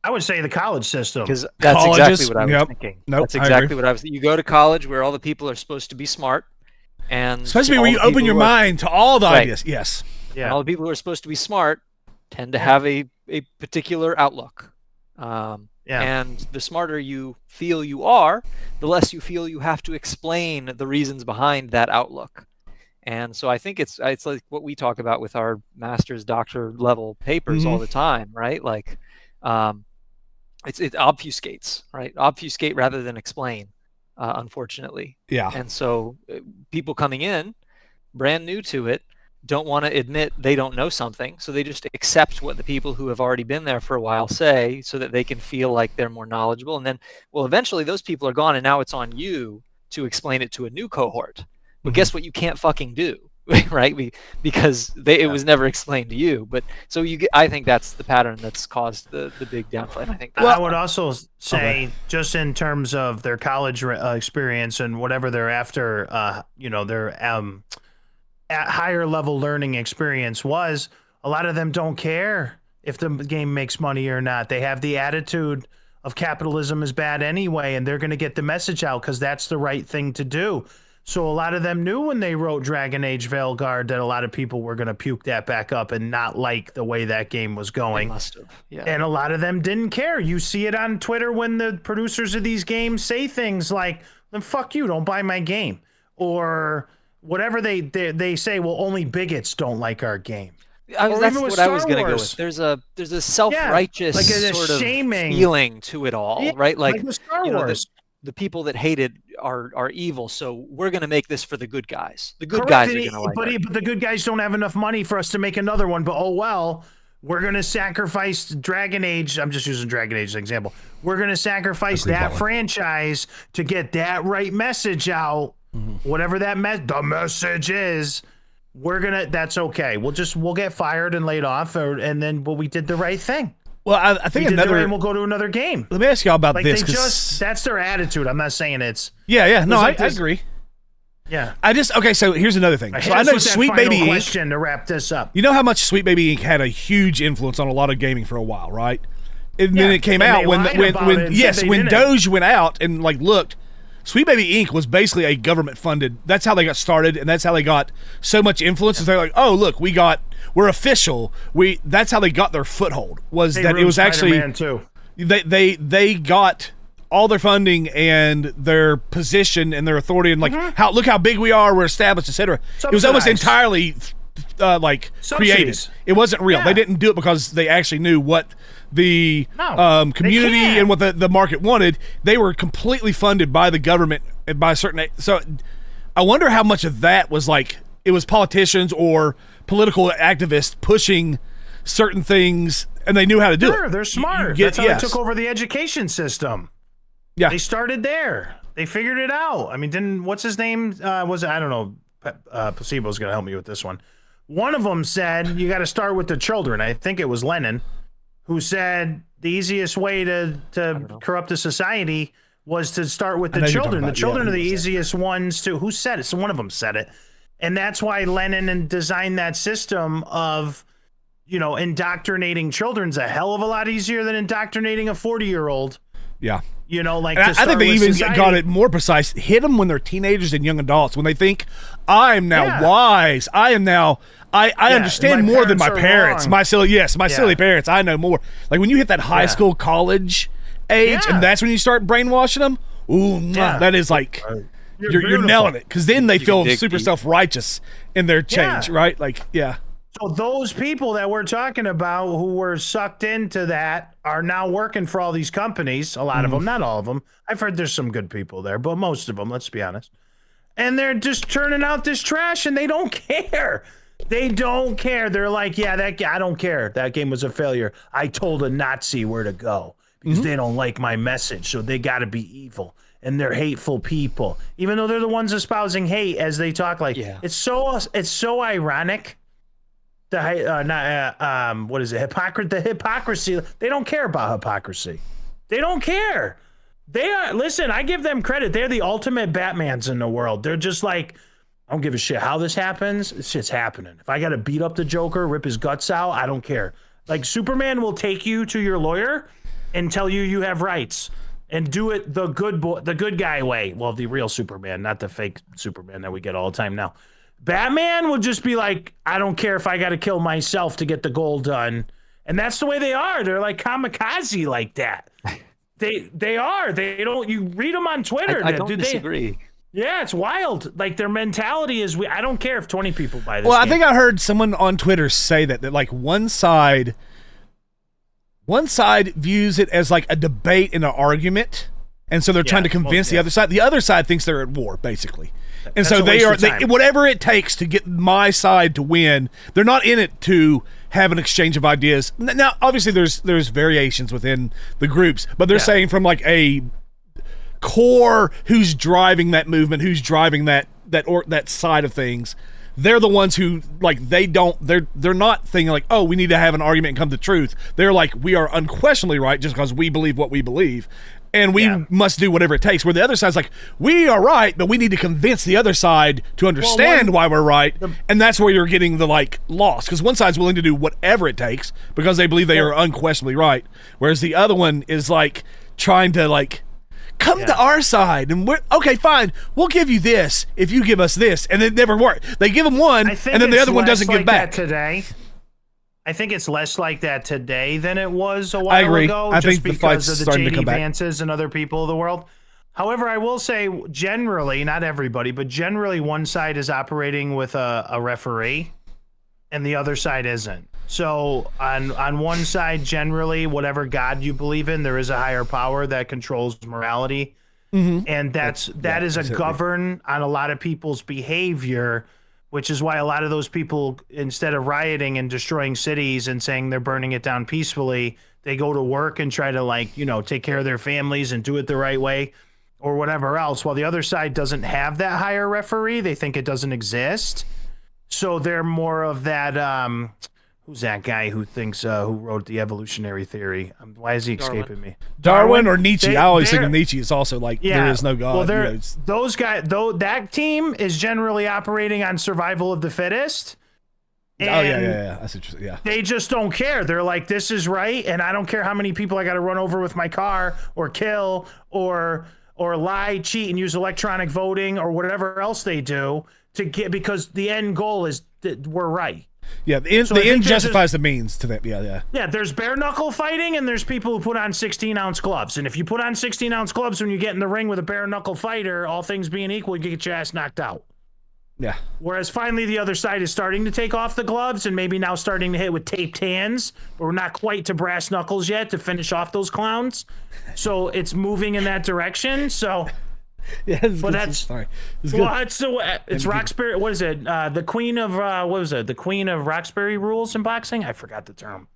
I would say the college system. Because that's Colleges, exactly what I was thinking. Nope, that's exactly what I was. You go to college where all the people are supposed to be smart, and supposed to be where you open your mind to all the ideas. Yes. Yeah. And all the people who are supposed to be smart tend to have a particular outlook. And the smarter you feel you are, the less you feel you have to explain the reasons behind that outlook. And so I think it's like what we talk about with our master's, doctor level papers all the time, right? Like, it obfuscates, right? Obfuscate rather than explain, unfortunately. Yeah. And so people coming in, brand new to it, don't want to admit they don't know something, so they just accept what the people who have already been there for a while say, so that they can feel like they're more knowledgeable. And then, well, eventually those people are gone, and now it's on you to explain it to a new cohort. But guess what? You can't fucking do, right? Because it was never explained to you. But so I think that's the pattern that's caused the big downfall. And I think I would also say, just in terms of their college experience and whatever they're after, their at higher level learning experience was, a lot of them don't care if the game makes money or not. They have the attitude of capitalism is bad anyway, and they're going to get the message out because that's the right thing to do. So a lot of them knew when they wrote Dragon Age Veilguard that a lot of people were going to puke that back up and not like the way that game was going. They must have, yeah. And a lot of them didn't care. You see it on Twitter when the producers of these games say things like, then fuck you, don't buy my game. Or whatever they say, well, only bigots don't like our game. That's what I was going to go with. There's a self-righteous like a sort of shaming feeling to it all, right? Like with Star Wars. The people that hate it are evil, so we're going to make this for the good guys. The good Correct. guys are going to like it. But the good guys don't have enough money for us to make another one. But oh well, we're going to sacrifice Dragon Age. I'm just using Dragon Age as an example. We're going to sacrifice that franchise to get that right message out. Whatever that the message is, that's okay. We'll get fired and laid off, and then we did the right thing. Well, I think and we'll go to another game. Let me ask y'all about this. That's their attitude. I'm not saying it's. Yeah. No, I agree. Yeah. So here's another thing. So I know Sweet Baby Inc. question to wrap this up. You know how much Sweet Baby Inc. had a huge influence on a lot of gaming for a while, right? And then it came out when Doge went out and looked. Sweet Baby Inc. was basically a government funded. That's how they got started, and that's how they got so much influence. They're like, oh look, we're official. That's how they got their foothold. It was actually too. They got all their funding and their position and their authority and look how big we are. We're established, etc. It was almost entirely created. It wasn't real. Yeah. They didn't do it because they actually knew what the community and what the market wanted. They were completely funded by the government and by certain. So I wonder how much of that was it was politicians or political activists pushing certain things, and they knew how to do it. They're smart. That's how they took over the education system. Yeah, they started there. They figured it out. I mean, what's his name? I don't know. Placebo's going to help me with this one. One of them said you got to start with the children. I think it was Lenin, who said the easiest way to corrupt a society was to start with the children. The children are the easiest ones to. Who said it? So one of them said it, and that's why Lenin designed that system of, indoctrinating children's a hell of a lot easier than indoctrinating a 40-year-old. Yeah. I think they even got it more precise. Hit them when they're teenagers and young adults. When they think, I'm now wise. I am now. I understand more than my parents. My silly parents. I know more. Like when you hit that high school, college age, and that's when you start brainwashing them. Ooh, that is like you're nailing it. Because then they feel super self-righteous in their change, right? So those people that we're talking about who were sucked into that are now working for all these companies. A lot of them, not all of them. I've heard there's some good people there, but most of them, let's be honest. And they're just turning out this trash, and they don't care. They don't care. They're like, I don't care. That game was a failure. I told a Nazi where to go because they don't like my message, so they got to be evil. And they're hateful people, even though they're the ones espousing hate as they talk. It's so ironic. What is it? The hypocrisy. They don't care about hypocrisy. They don't care. They are. Listen, I give them credit. They're the ultimate Batmans in the world. They're just like, I don't give a shit how this happens. This shit's happening. If I got to beat up the Joker, rip his guts out, I don't care. Like, Superman will take you to your lawyer and tell you have rights and do it the good guy way. Well, the real Superman, not the fake Superman that we get all the time now. Batman will just be like, I don't care if I got to kill myself to get the goal done. And that's the way they are. They're like kamikaze like that. They are. They don't. You read them on Twitter. I don't disagree. Yeah, it's wild. Like, their mentality is, I don't care if 20 people buy this. Well, game. I think I heard someone on Twitter say that like one side views it as like a debate and an argument, and so they're trying to convince the other side. The other side thinks they're at war, basically. And so they whatever it takes to get my side to win. They're not in it to have an exchange of ideas. Now, obviously, there's variations within the groups, but they're saying from like a core who's driving that movement, who's driving that side of things. They're the ones who like they're not thinking like, oh, we need to have an argument and come to truth. They're like, we are unquestionably right just because we believe what we believe. And we must do whatever it takes. Where the other side's like, we are right, but we need to convince the other side to understand why we're right. And that's where you're getting the like loss. Because one side's willing to do whatever it takes because they believe they are unquestionably right. Whereas the other one is like trying to like come to our side, and we're okay, fine. We'll give you this if you give us this, and it never worked. They give them one, and then the other one doesn't give back. Today, I think it's less like that today than it was a while ago. I just think the because fight's of the starting to JD come back. Vances and other people of the world. However, I will say, generally, not everybody, but generally, one side is operating with a referee, and the other side isn't. So on one side, generally, whatever God you believe in, there is a higher power that controls morality. And that is a govern on a lot of people's behavior, which is why a lot of those people, instead of rioting and destroying cities and saying they're burning it down peacefully, they go to work and try to like, take care of their families and do it the right way or whatever else. While the other side doesn't have that higher referee, they think it doesn't exist. So they're more of that, who's that guy who thinks who wrote the evolutionary theory? Why is he escaping me? Darwin or Nietzsche? I always think of Nietzsche is also like there is no God. Well, those guys, though, that team is generally operating on survival of the fittest. And That's interesting. Yeah, they just don't care. They're like, this is right, and I don't care how many people I got to run over with my car or kill or lie, cheat, and use electronic voting or whatever else they do to get, because the end goal is that we're right. Yeah, the end justifies the means to that. Yeah, there's bare knuckle fighting, and there's people who put on 16-ounce gloves. And if you put on 16-ounce gloves when you get in the ring with a bare knuckle fighter, all things being equal, you get your ass knocked out. Yeah. Whereas finally the other side is starting to take off the gloves and maybe now starting to hit with taped hands, but we're not quite to brass knuckles yet to finish off those clowns. So it's moving in that direction. So... Yeah, it's Roxbury. What is it? The queen of what was it? The queen of Roxbury rules in boxing. I forgot the term.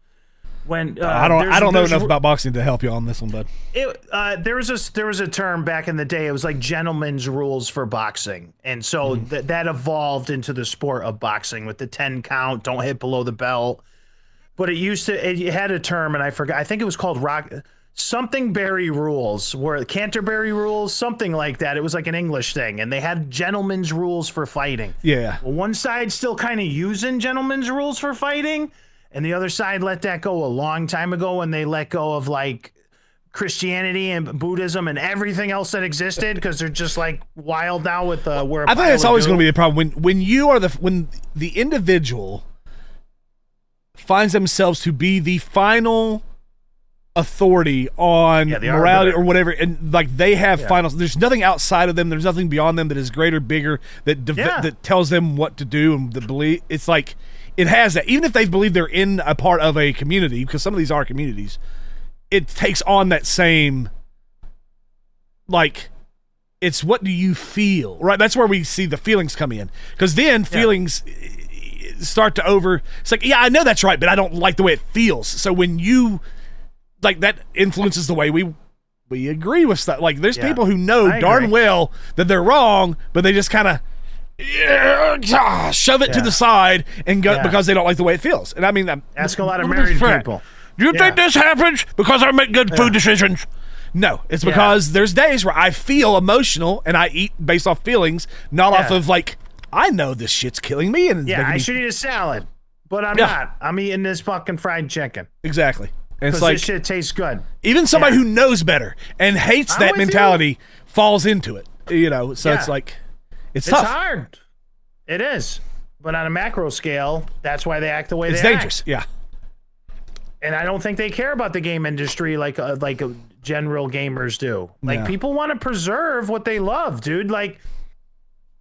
When I don't know enough about boxing to help you on this one, bud. There was a term back in the day. It was like gentleman's rules for boxing, and so that evolved into the sport of boxing with the 10 count, don't hit below the belt. But it had a term, and I forgot. I think it was called something Berry rules, where Canterbury rules, something like that. It was like an English thing, and they had gentlemen's rules for fighting. Yeah. Well, one side still kind of using gentlemen's rules for fighting, and the other side let that go a long time ago when they let go of like Christianity and Buddhism and everything else that existed, because they're just like wild now with where. I think that's always going to be the problem when the individual finds themselves to be the final authority on morality or whatever, and like they have finals. There's nothing outside of them. There's nothing beyond them that is greater, bigger, that tells them what to do and the belief. It's like it has that. Even if they believe they're in a part of a community, because some of these are communities, it takes on that same like. It's what do you feel, right? That's where we see the feelings come in, because then feelings start to It's like, yeah, I know that's right, but I don't like the way it feels. So when you like that influences the way we agree with stuff. Like there's people who know darn well that they're wrong, but they just kind of shove it to the side and go because they don't like the way it feels. And I mean, ask a lot of married people. Do you think this happens because I make good food decisions? No, it's because there's days where I feel emotional and I eat based off feelings, not off of like I know this shit's killing me. And I should eat a salad, but I'm not. I'm eating this fucking fried chicken. Exactly. And it's like, this shit tastes good. Even somebody who knows better and hates that mentality falls into it. You know, so it's like, it's tough. It's hard. It is. But on a macro scale, that's why they act the way it's they dangerous. act. Yeah. And I don't think they care about the game industry like general gamers do. Like people want to preserve what they love, dude. Like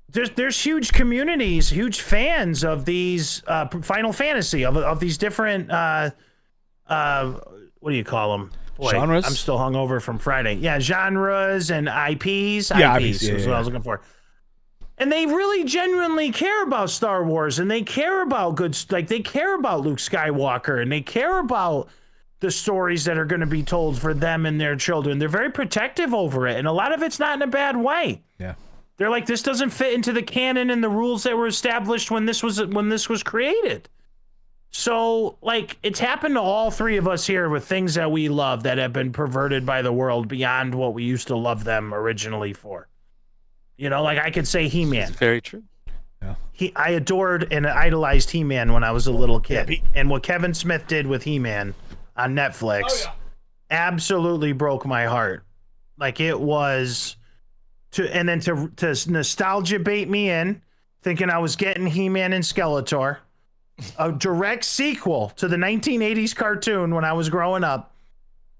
there's huge communities, huge fans of these Final Fantasy, of these different what do you call them? Boy, genres. I'm still hungover from Friday. Yeah, genres and IPs. Yeah, IPs is what I was looking for. And they really genuinely care about Star Wars, and they care about they care about Luke Skywalker, and they care about the stories that are going to be told for them and their children. They're very protective over it, and a lot of it's not in a bad way. Yeah. They're like, this doesn't fit into the canon and the rules that were established when this was created. So, like, it's happened to all three of us here with things that we love that have been perverted by the world beyond what we used to love them originally for. You know, like I could say He-Man. It's very true. Yeah. I adored and idolized He-Man when I was a little kid. Yeah, and what Kevin Smith did with He-Man on Netflix absolutely broke my heart. Like it was to nostalgia bait me in, thinking I was getting He-Man and Skeletor, a direct sequel to the 1980s cartoon when I was growing up,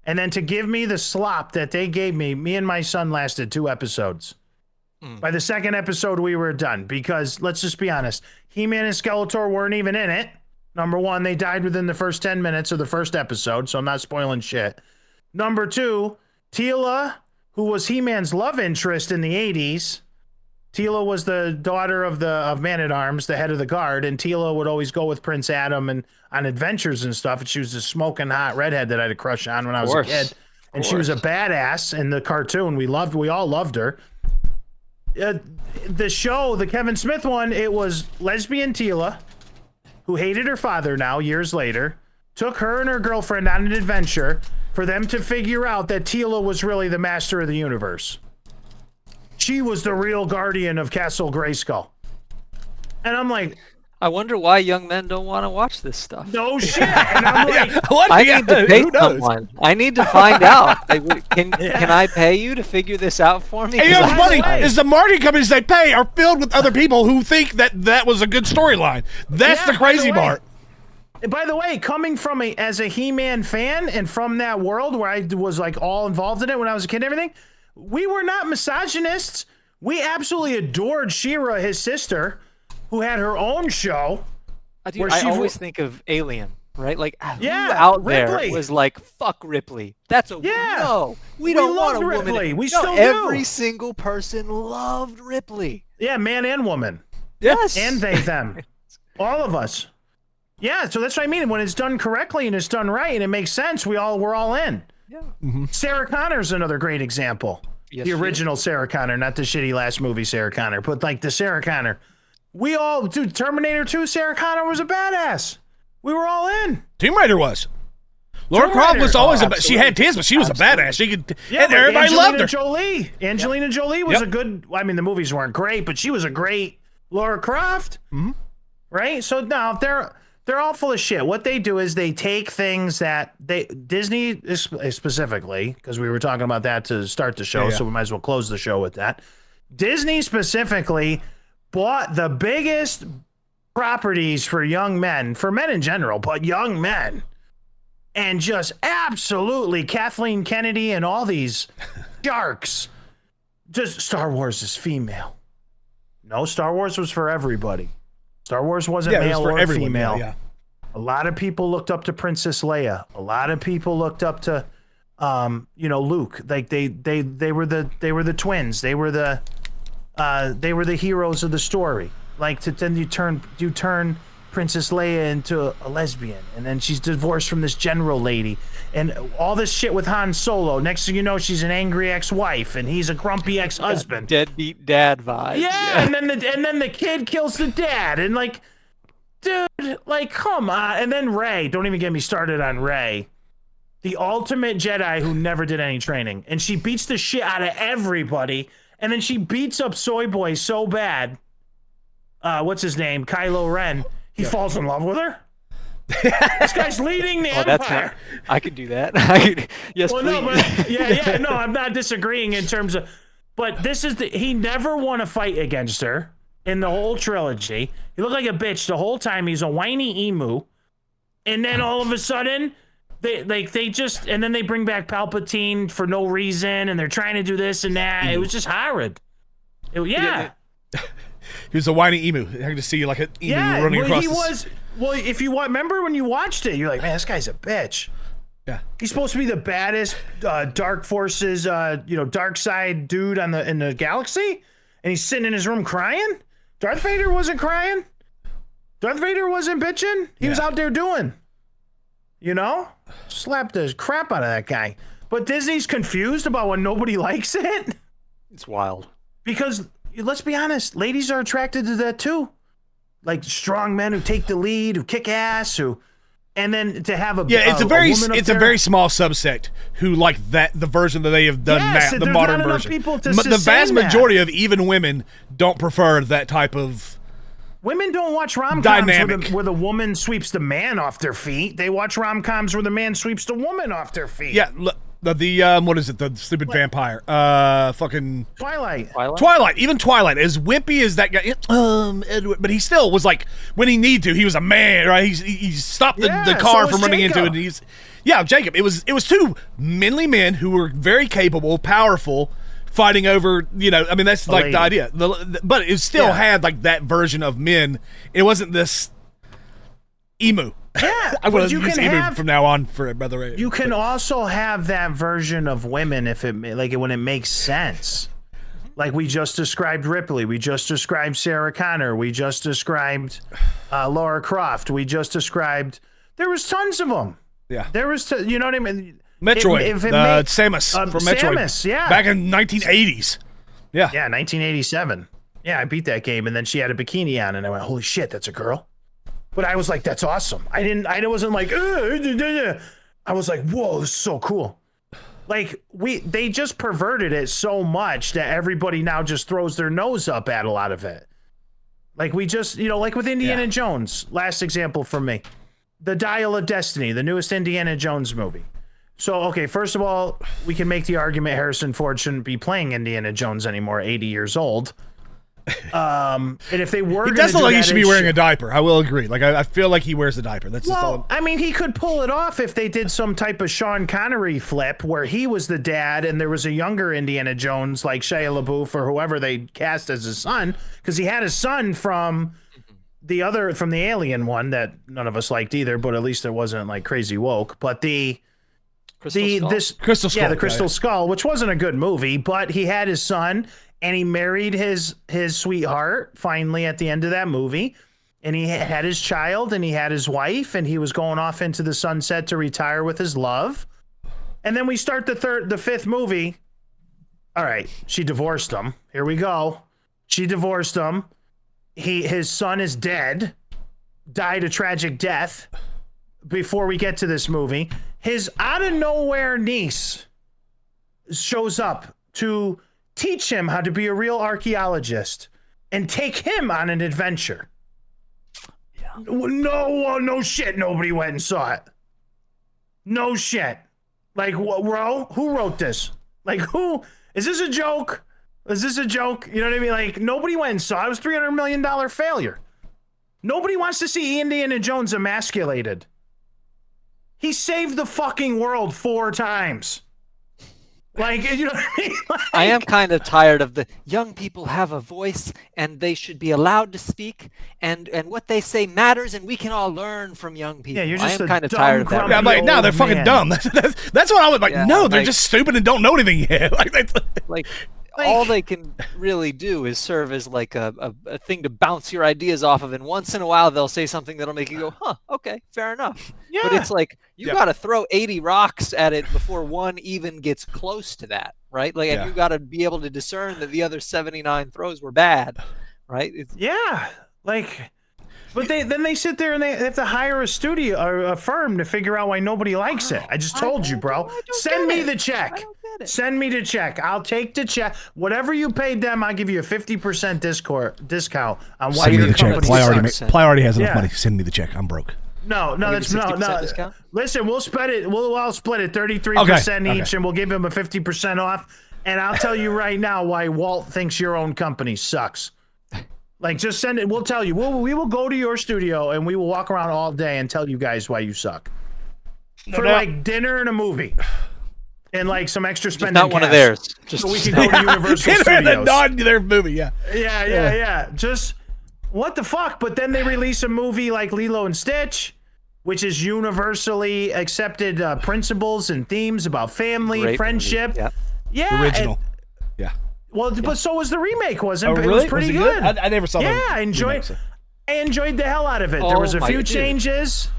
and then to give me the slop that they gave me and my son lasted 2 episodes. By the second episode, we were done because let's just be honest. He-Man and Skeletor weren't even in it. Number 1, they died within the first 10 minutes of the first episode, so I'm not spoiling shit. Number 2, Teela, who was He-Man's love interest in the 80s. Teela was the daughter of Man-at-Arms, the head of the guard, and Teela would always go with Prince Adam and on adventures and stuff. And she was a smoking hot redhead that I had a crush on when I was a kid. And she was a badass in the cartoon. We all loved her. The show, the Kevin Smith one, it was lesbian Teela, who hated her father now, years later, took her and her girlfriend on an adventure for them to figure out that Teela was really the master of the universe. She was the real guardian of Castle Grayskull. And I'm like, I wonder why young men don't want to watch this stuff. No shit. And I'm like, I need to pay someone. I need to find out. Can I pay you to figure this out for me? Hey, you know what's funny is the marketing companies they pay are filled with other people who think that was a good storyline. That's the crazy part. By the way, coming from as a He-Man fan and from that world where I was like all involved in it when I was a kid and everything, we were not misogynists. We absolutely adored She-Ra, his sister, who had her own show. I always think of Alien, right? Like, who out Ripley. There was like, fuck Ripley. That's a no. We don't want a woman. Ripley. We still do. Every single person loved Ripley. Yeah, man and woman. Yes. And they, them. All of us. Yeah, so that's what I mean. When it's done correctly and it's done right and it makes sense, we're all in. Yeah. Mm-hmm. Sarah Connor's another great example. Yes, the original Sarah Connor, not the shitty last movie Sarah Connor, but like the Sarah Connor. Dude, Terminator 2, Sarah Connor was a badass. We were all in. Tomb Raider was. Laura Croft was always she had tits, but she was a badass. She could, and everybody loved her. Angelina Jolie was a good, I mean, the movies weren't great, but she was a great Laura Croft. Mm-hmm. Right? So now they're all full of shit. What they do is they take things that Disney specifically, because we were talking about that to start the show, so we might as well close the show with that. Disney specifically bought the biggest properties for young men, for men in general, but young men, and just absolutely Kathleen Kennedy and all these sharks. Just Star Wars is female. No, Star Wars was for everybody. Star Wars wasn't male or female. Yeah. A lot of people looked up to Princess Leia. A lot of people looked up to, Luke. Like they were the twins. They were the heroes of the story. Like then you turn Princess Leia into a lesbian, and then she's divorced from this general lady, and all this shit with Han Solo. Next thing you know, she's an angry ex-wife, and he's a grumpy ex-husband. Deadbeat dad vibe. Yeah, and then the kid kills the dad, and like, dude, like, come on. And then Rey. Don't even get me started on Rey, the ultimate Jedi who never did any training, and she beats the shit out of everybody, and then she beats up Soy Boy so bad what's his name, Kylo Ren. He falls in love with her. This guy's leading the Empire. I could do that. Yes, well, please. No, I'm not disagreeing in terms of, but he never won a fight against her in the whole trilogy. He looked like a bitch the whole time. He's a whiny emu, and then all of a sudden, and then they bring back Palpatine for no reason, and they're trying to do this and that. It was just horrid. Yeah. He was a whiny emu. I could see like an emu running across. Well, if you remember when you watched it, you're like, man, this guy's a bitch. Yeah. He's supposed to be the baddest dark forces, dark side dude in the galaxy, and he's sitting in his room crying. Darth Vader wasn't crying. Darth Vader wasn't bitching. He was out there doing. Slapped the crap out of that guy. But Disney's confused about when nobody likes it. It's wild. Because let's be honest, ladies are attracted to that too. Like strong men who take the lead, who kick ass, and then to have it's a very small subsect who like that the version that they have done now, the modern version. The vast majority of even women don't prefer that type of. Women don't watch rom-coms where the woman sweeps the man off their feet. They watch rom-coms where the man sweeps the woman off their feet. Yeah, what is it? The stupid vampire. Fucking Twilight. Even Twilight, as wimpy as that guy, Edward, but he still was like, when he needed to, he was a man, right? He stopped the car from running into it. And Jacob. It was two manly men who were very capable, powerful, fighting over, that's like the idea. But it still had like that version of men. It wasn't this emu. Yeah, I'm going to use emu from now on for it, by the way. You can also have that version of women when it makes sense. Like we just described Ripley, we just described Sarah Connor, we just described Laura Croft, we just described. There was tons of them. Yeah, there was. You know what I mean? Metroid, Samus from Metroid. Samus, yeah, back in 1980s. Yeah, 1987. Yeah, I beat that game, and then she had a bikini on, and I went, "Holy shit, that's a girl." But I was like, that's awesome. I wasn't like, I was like, whoa, this is so cool. Like they just perverted it so much that everybody now just throws their nose up at a lot of it. Like we just, like with Indiana Jones, last example from me, The Dial of Destiny, the newest Indiana Jones movie. So, okay, first of all, we can make the argument Harrison Ford shouldn't be playing Indiana Jones anymore, 80 years old. And if they were, he does look like he should be wearing a diaper. I will agree. Like I feel like he wears a diaper. That's just all. I mean, he could pull it off if they did some type of Sean Connery flip where he was the dad and there was a younger Indiana Jones like Shia LaBeouf or whoever they cast as his son, because he had a son from the Alien one that none of us liked either, but at least it wasn't like crazy woke. But the Crystal Skull, which wasn't a good movie, but he had his son. And he married his sweetheart finally at the end of that movie. And he had his child and he had his wife and he was going off into the sunset to retire with his love. And then we start the fifth movie. All right, she divorced him. Here we go. She divorced him. His son is dead, died a tragic death before we get to this movie. His out of nowhere niece shows up to teach him how to be a real archaeologist and take him on an adventure. Yeah. No shit. Nobody went and saw it. No shit. Like, who wrote this? Like, is this a joke? Is this a joke? You know what I mean? Like, nobody went and saw it. It was $300 million failure. Nobody wants to see Indiana Jones emasculated. He saved the fucking world 4 times. Like, you know what I mean? Like, I am kind of tired of the young people have a voice and they should be allowed to speak and what they say matters and we can all learn from young people. Yeah, you're just kind of tired of that. Yeah, I'm like, no, they're fucking dumb. That's what I was like. No, they're just stupid and don't know anything yet. Like all they can really do is serve as like a thing to bounce your ideas off of, and once in a while they'll say something that'll make you go, huh, okay, fair enough. Yeah. But it's like you got to throw 80 rocks at it before one even gets close to that, right? Like, and you got to be able to discern that the other 79 throws were bad, right? But then they sit there and they have to hire a studio or a firm to figure out why nobody likes it. I just told you, bro. Send me the check. get it. Send me the check. I'll take the check. Whatever you paid them, I'll give you a 50% discount on why Send me your the check. company Ply already has enough money. Send me the check. I'm broke. No, that's no. Discount? Listen, we'll split it. We'll all split it 33% each, and we'll give him a 50% off. And I'll tell you right now why Walt thinks your own company sucks. Like, just send it. We'll tell you. We will go to your studio and we will walk around all day and tell you guys why you suck. For like dinner and a movie. And like some extra spending. Not one of theirs. Just so we can go to Universal Studios. Their movie, yeah. Yeah. Just what the fuck? But then they release a movie like Lilo and Stitch, which is universally accepted principles and themes about family, friendship. Yeah. Original. Well, but so was the remake, wasn't it? Really? It was pretty good. I never saw that. Yeah, I enjoyed the hell out of it. There was a few changes.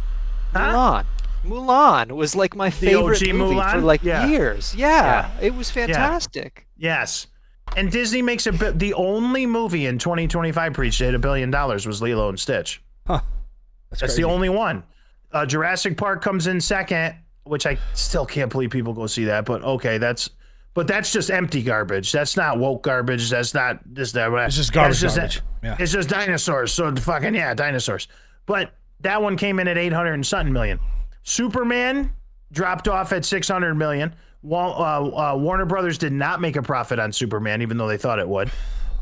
Mulan was like my favorite movie Mulan? for like years. Yeah, it was fantastic. Yes. And Disney makes the only movie in 2025 Preach hit $1 billion was Lilo and Stitch. Huh. That's the only one. Jurassic Park comes in second, which I still can't believe people go see that, but okay, that's just empty garbage. That's not woke garbage. That's not this, that. It's just garbage. Yeah. It's just dinosaurs. So fucking dinosaurs. But that one came in at 800 and something million. Superman dropped off at 600 million. Warner Brothers did not make a profit on Superman, even though they thought it would.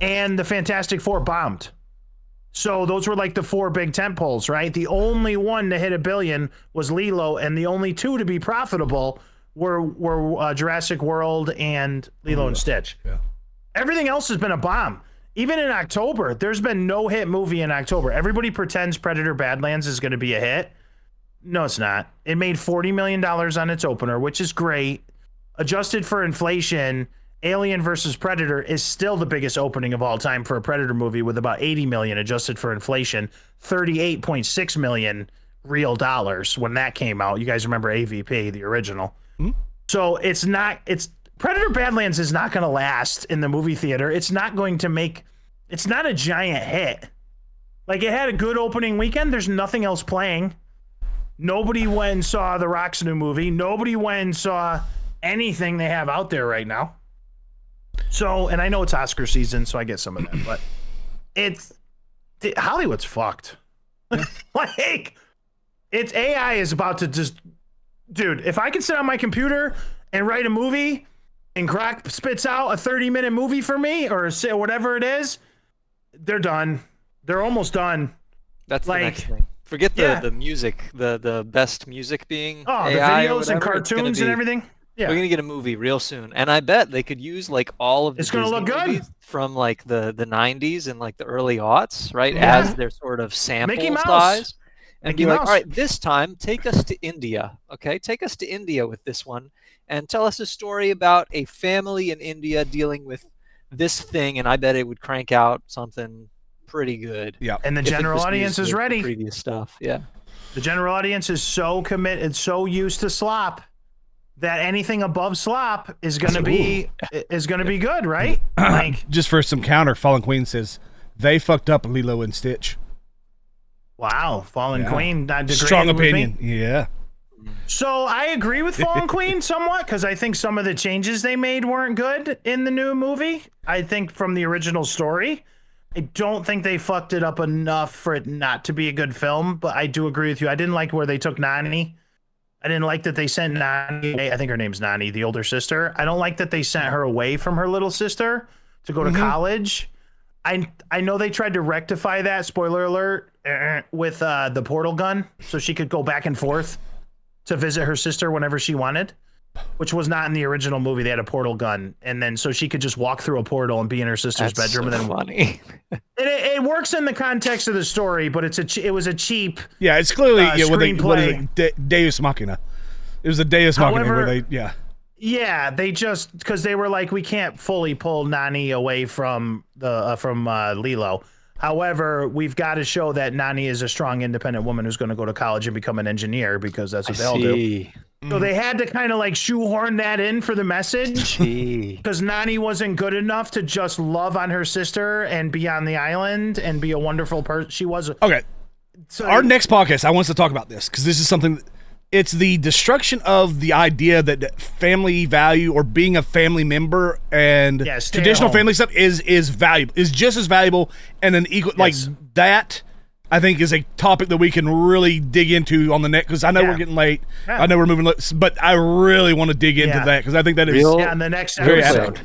And the Fantastic Four bombed. So those were like the four big tentpoles, right? The only one to hit $1 billion was Lilo, and the only two to be profitable were Jurassic World and Lilo and Stitch. Yeah. Everything else has been a bomb. Even in October, there's been no hit movie in October. Everybody pretends Predator Badlands is going to be a hit. No, it's not. It made $40 million on its opener, which is great. Adjusted for inflation, Alien versus Predator is still the biggest opening of all time for a Predator movie with about 80 million adjusted for inflation, 38.6 million real dollars when that came out. You guys remember AVP, the original. Mm-hmm. So it's Predator Badlands is not going to last in the movie theater. It's not a giant hit. Like, it had a good opening weekend. There's nothing else playing. Nobody went and saw The Rock's new movie. Nobody went and saw anything they have out there right now. So, and I know it's Oscar season, so I get some of that, but Hollywood's fucked. Like, it's AI is about to just, dude, if I can sit on my computer and write a movie and Grok spits out a 30-minute movie for me or whatever it is, they're done. They're almost done. That's the next thing. Forget the music, the best music being AI the videos and cartoons and everything. Yeah. We're gonna get a movie real soon, and I bet they could use like all of the Disney movies from like the 90s and like the early aughts, right? Yeah. As their sort of sample size, and be like, all right, this time take us to India, okay? Take us to India with this one, and tell us a story about a family in India dealing with this thing, and I bet it would crank out something pretty good. Yeah, and the general audience is ready. Previous stuff, yeah. The general audience is so committed, so used to slop, that anything above slop is going to be good, right? Like, just for some counter, Fallen Queen says they fucked up Lilo and Stitch. Wow, Fallen Queen, not strong opinion. Yeah. So I agree with Fallen Queen somewhat, because I think some of the changes they made weren't good in the new movie. I think from the original story, I don't think they fucked it up enough for it not to be a good film. But I do agree with you. I didn't like where they took Nani. I didn't like that they sent Nani, I think her name's Nani, the older sister. I don't like that they sent her away from her little sister to go to college. I know they tried to rectify that, spoiler alert, with the portal gun, so she could go back and forth to visit her sister whenever she wanted, which was not in the original movie. They had a portal gun, and then so she could just walk through a portal and be in her sister's bedroom. So and then funny. It works in the context of the story, but it was a cheap. Yeah, it's clearly screenplay. Deus Machina. It was a Deus Machina where they Yeah, they just because they were like, we can't fully pull Nani away from Lilo. However, we've got to show that Nani is a strong, independent woman who's going to go to college and become an engineer, because that's what they'll do. So they had to kind of like shoehorn that in for the message, because Nani wasn't good enough to just love on her sister and be on the island and be a wonderful person. She was okay. So our next podcast, I want us to talk about this, because this is something it's the destruction of the idea that family value or being a family member and traditional family stuff is valuable, is just as valuable and an equal like that. I think is a topic that we can really dig into on the next, because I know we're getting late. Yeah. I know we're moving, but I really want to dig into that because I think that is in the next episode.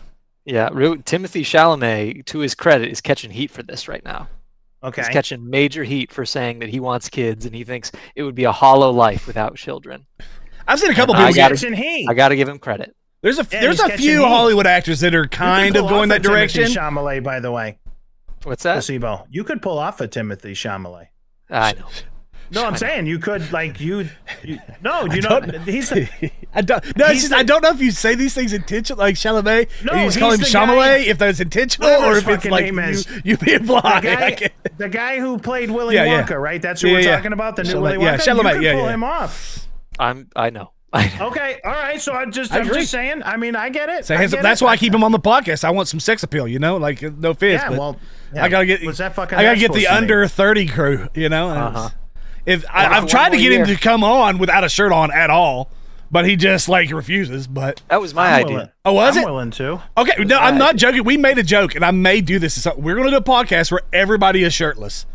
Timothy Chalamet, to his credit, is catching heat for this right now. Okay, he's catching major heat for saying that he wants kids and he thinks it would be a hollow life without children. I've seen a couple people catching heat. I got to give him credit. There's a few Hollywood actors that are kind of going that direction. Timothy Chalamet, by the way. What's that? Placebo. You could pull off a Timothy Chalamet. I know. No, I'm saying you could, like, he's. I don't know if you say these things intentionally, like Chalamet. No, you just call him Chalamet, if that's intentional, or if it's like you being blind. The guy who played Willy Wonka, right? That's who we're talking about. The new Willy Wonka. Chalamet. You could pull him off. I know. Okay, all right. So I'm just saying. I mean, I get it. That's why I keep him on the podcast. I want some sex appeal, like no offense. Yeah, well, I gotta get. What's that fucking? I gotta get the under 30 crew, If I've tried to get him to come on without a shirt on at all, but he just refuses. But that was my idea. Oh, was it? I'm willing to. Okay, no, I'm not joking. We made a joke, and I may do this. We're gonna do a podcast where everybody is shirtless.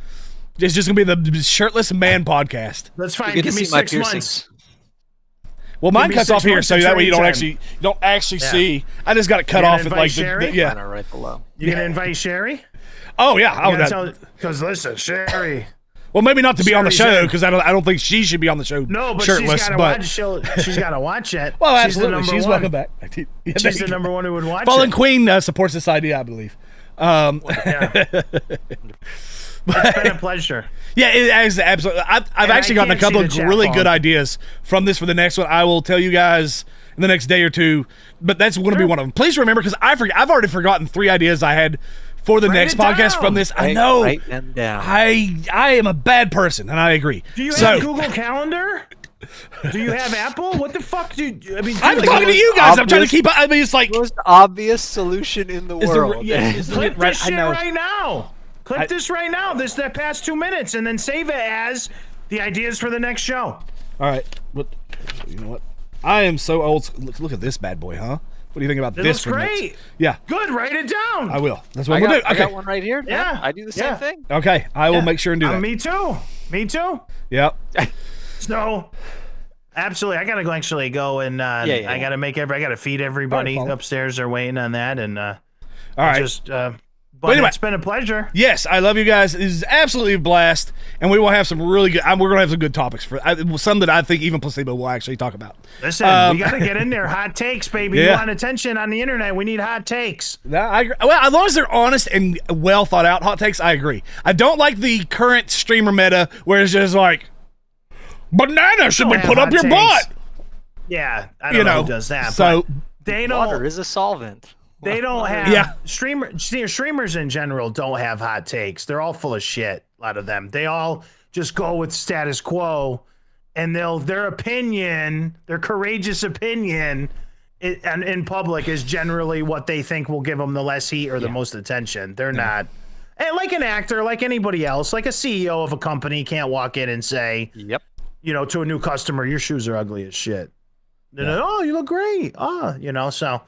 It's just gonna be the shirtless man podcast. That's fine. Give me 6 months. Well, mine cuts off here, so that way you don't actually see. I just got it cut off at right below. You gonna invite Sherry? Oh yeah, because listen, Sherry. Well, maybe not to be on the show because I don't think she should be on the show. No, but shirtless, she's got to watch it. Well, absolutely, she's welcome back. She's the number one who would watch Fallen it. Queen supports this idea, I believe. It's been a pleasure. Yeah, it is absolutely. I've actually gotten a couple of really good ideas from this for the next one. I will tell you guys in the next day or two, but that's going to be one of them. Please remember, because I've already forgotten 3 ideas I had for the next podcast from this. I know. Write them down. I am a bad person, and I agree. Do you have Google Calendar? Do you have Apple? What the fuck do you? I mean, I'm talking to you guys. I'm trying to keep. I mean, it's like the most obvious solution in the world. Clip this shit right now. Clip this right now. That past 2 minutes, and then save it as the ideas for the next show. All right. You know what? I am so old. Look at this bad boy, huh? What do you think about this? Looks great. Yeah. Good. Write it down. I will. That's what I'm gonna do. Okay. I got one right here. Yeah. I do the same thing. Okay. I will make sure and do that. Me too. Yep. So, absolutely. I gotta go and I gotta I gotta feed everybody upstairs. They're waiting on that, and all right. But anyway, it's been a pleasure. Yes, I love you guys. This is absolutely a blast, and we will have some really good. We're gonna have some good topics for some that I think even Placebo will actually talk about. Listen, we gotta get in there. Hot takes, baby. You want attention on the internet? We need hot takes. I agree. Well, as long as they're honest and well thought out hot takes, I agree. I don't like the current streamer meta where it's just like banana should be put up your butt. Yeah, I don't know who does that. So water is a solvent. They don't have streamers in general don't have hot takes. They're all full of shit. A lot of them. They all just go with status quo, and their opinion, their courageous opinion, in public is generally what they think will give them the less heat or the most attention. They're not. And like an actor, like anybody else, like a CEO of a company can't walk in and say, "Yep," to a new customer, your shoes are ugly as shit. Oh, you look great. So.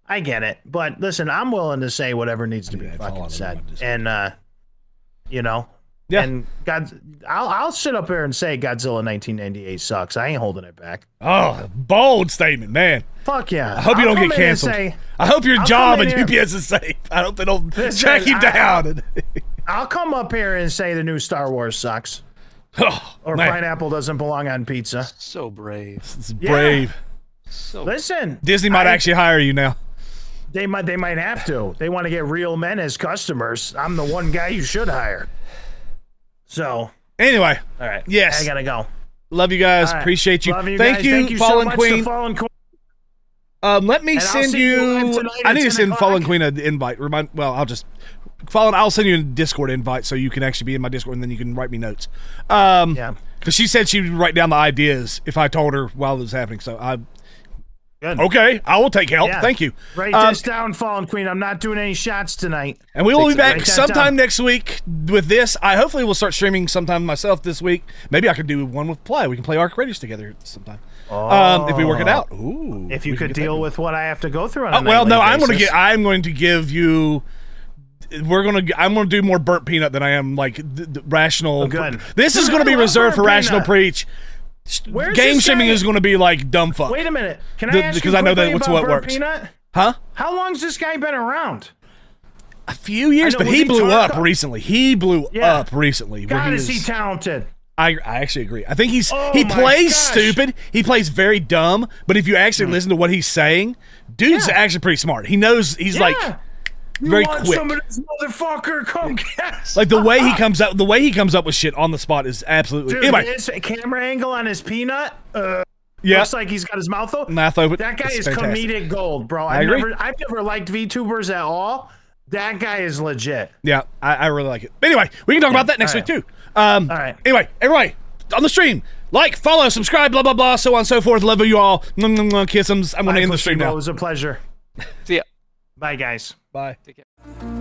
I get it, but listen, I'm willing to say whatever needs to be fucking said, and and I'll sit up here and say Godzilla 1998 sucks. I ain't holding it back. Oh, bold statement, man. Fuck yeah! I hope you don't get canceled. I hope your job at UPS is safe. I hope they don't track you down. I'll come up here and say the new Star Wars sucks, or pineapple doesn't belong on pizza. So brave. It's brave. So listen, Disney might actually hire you now. They might have to. They want to get real men as customers. I'm the one guy you should hire. So anyway, all right. Yes, I gotta go. Love you guys. Right. Appreciate you. Love you Thank guys. you, Thank you Fallen so much Queen. to Fallen Queen. Let me send you. I need to send Fallen Queen an invite. I'll send you a Discord invite so you can actually be in my Discord and then you can write me notes. Because she said she would write down the ideas if I told her while it was happening. So Good. Okay, I will take help. Yeah. Thank you. Write this down, Fallen Queen. I'm not doing any shots tonight. And we will be back sometime next week with this. I hopefully will start streaming sometime myself this week. Maybe I could do one with Play. We can play Arc Radius together sometime. If we work it out. Ooh, if you could deal with what I have to go through on a I'm nightly going to give you. I'm going to do more burnt peanut than I am like rational. Oh, good. This is going to be reserved for rational preach. Game streaming is going to be like dumb fuck. Wait a minute. Can I ask because you I know that about what burnt works. Peanut? Huh? How long's this guy been around? A few years, but he blew up recently. He blew up recently. God, is he talented? I actually agree. I think he plays stupid. He plays very dumb. But if you actually listen to what he's saying, dude's actually pretty smart. He knows he's like very quick. Some of this motherfucker come guess. Like the way he comes up with shit on the spot is absolutely. Dude, anyway, his camera angle on his peanut. Looks like he's got his mouth open. That guy is comedic gold, bro. I've never liked VTubers at all. That guy is legit. Yeah, I really like it. Anyway, we can talk about that next week too. All right. Anyway, everybody on the stream, like, follow, subscribe, blah blah blah, so on and so forth. Love you all. Kiss 'ems. I'm going to end the stream now. It was a pleasure. See ya. Bye, guys. Bye. Take care.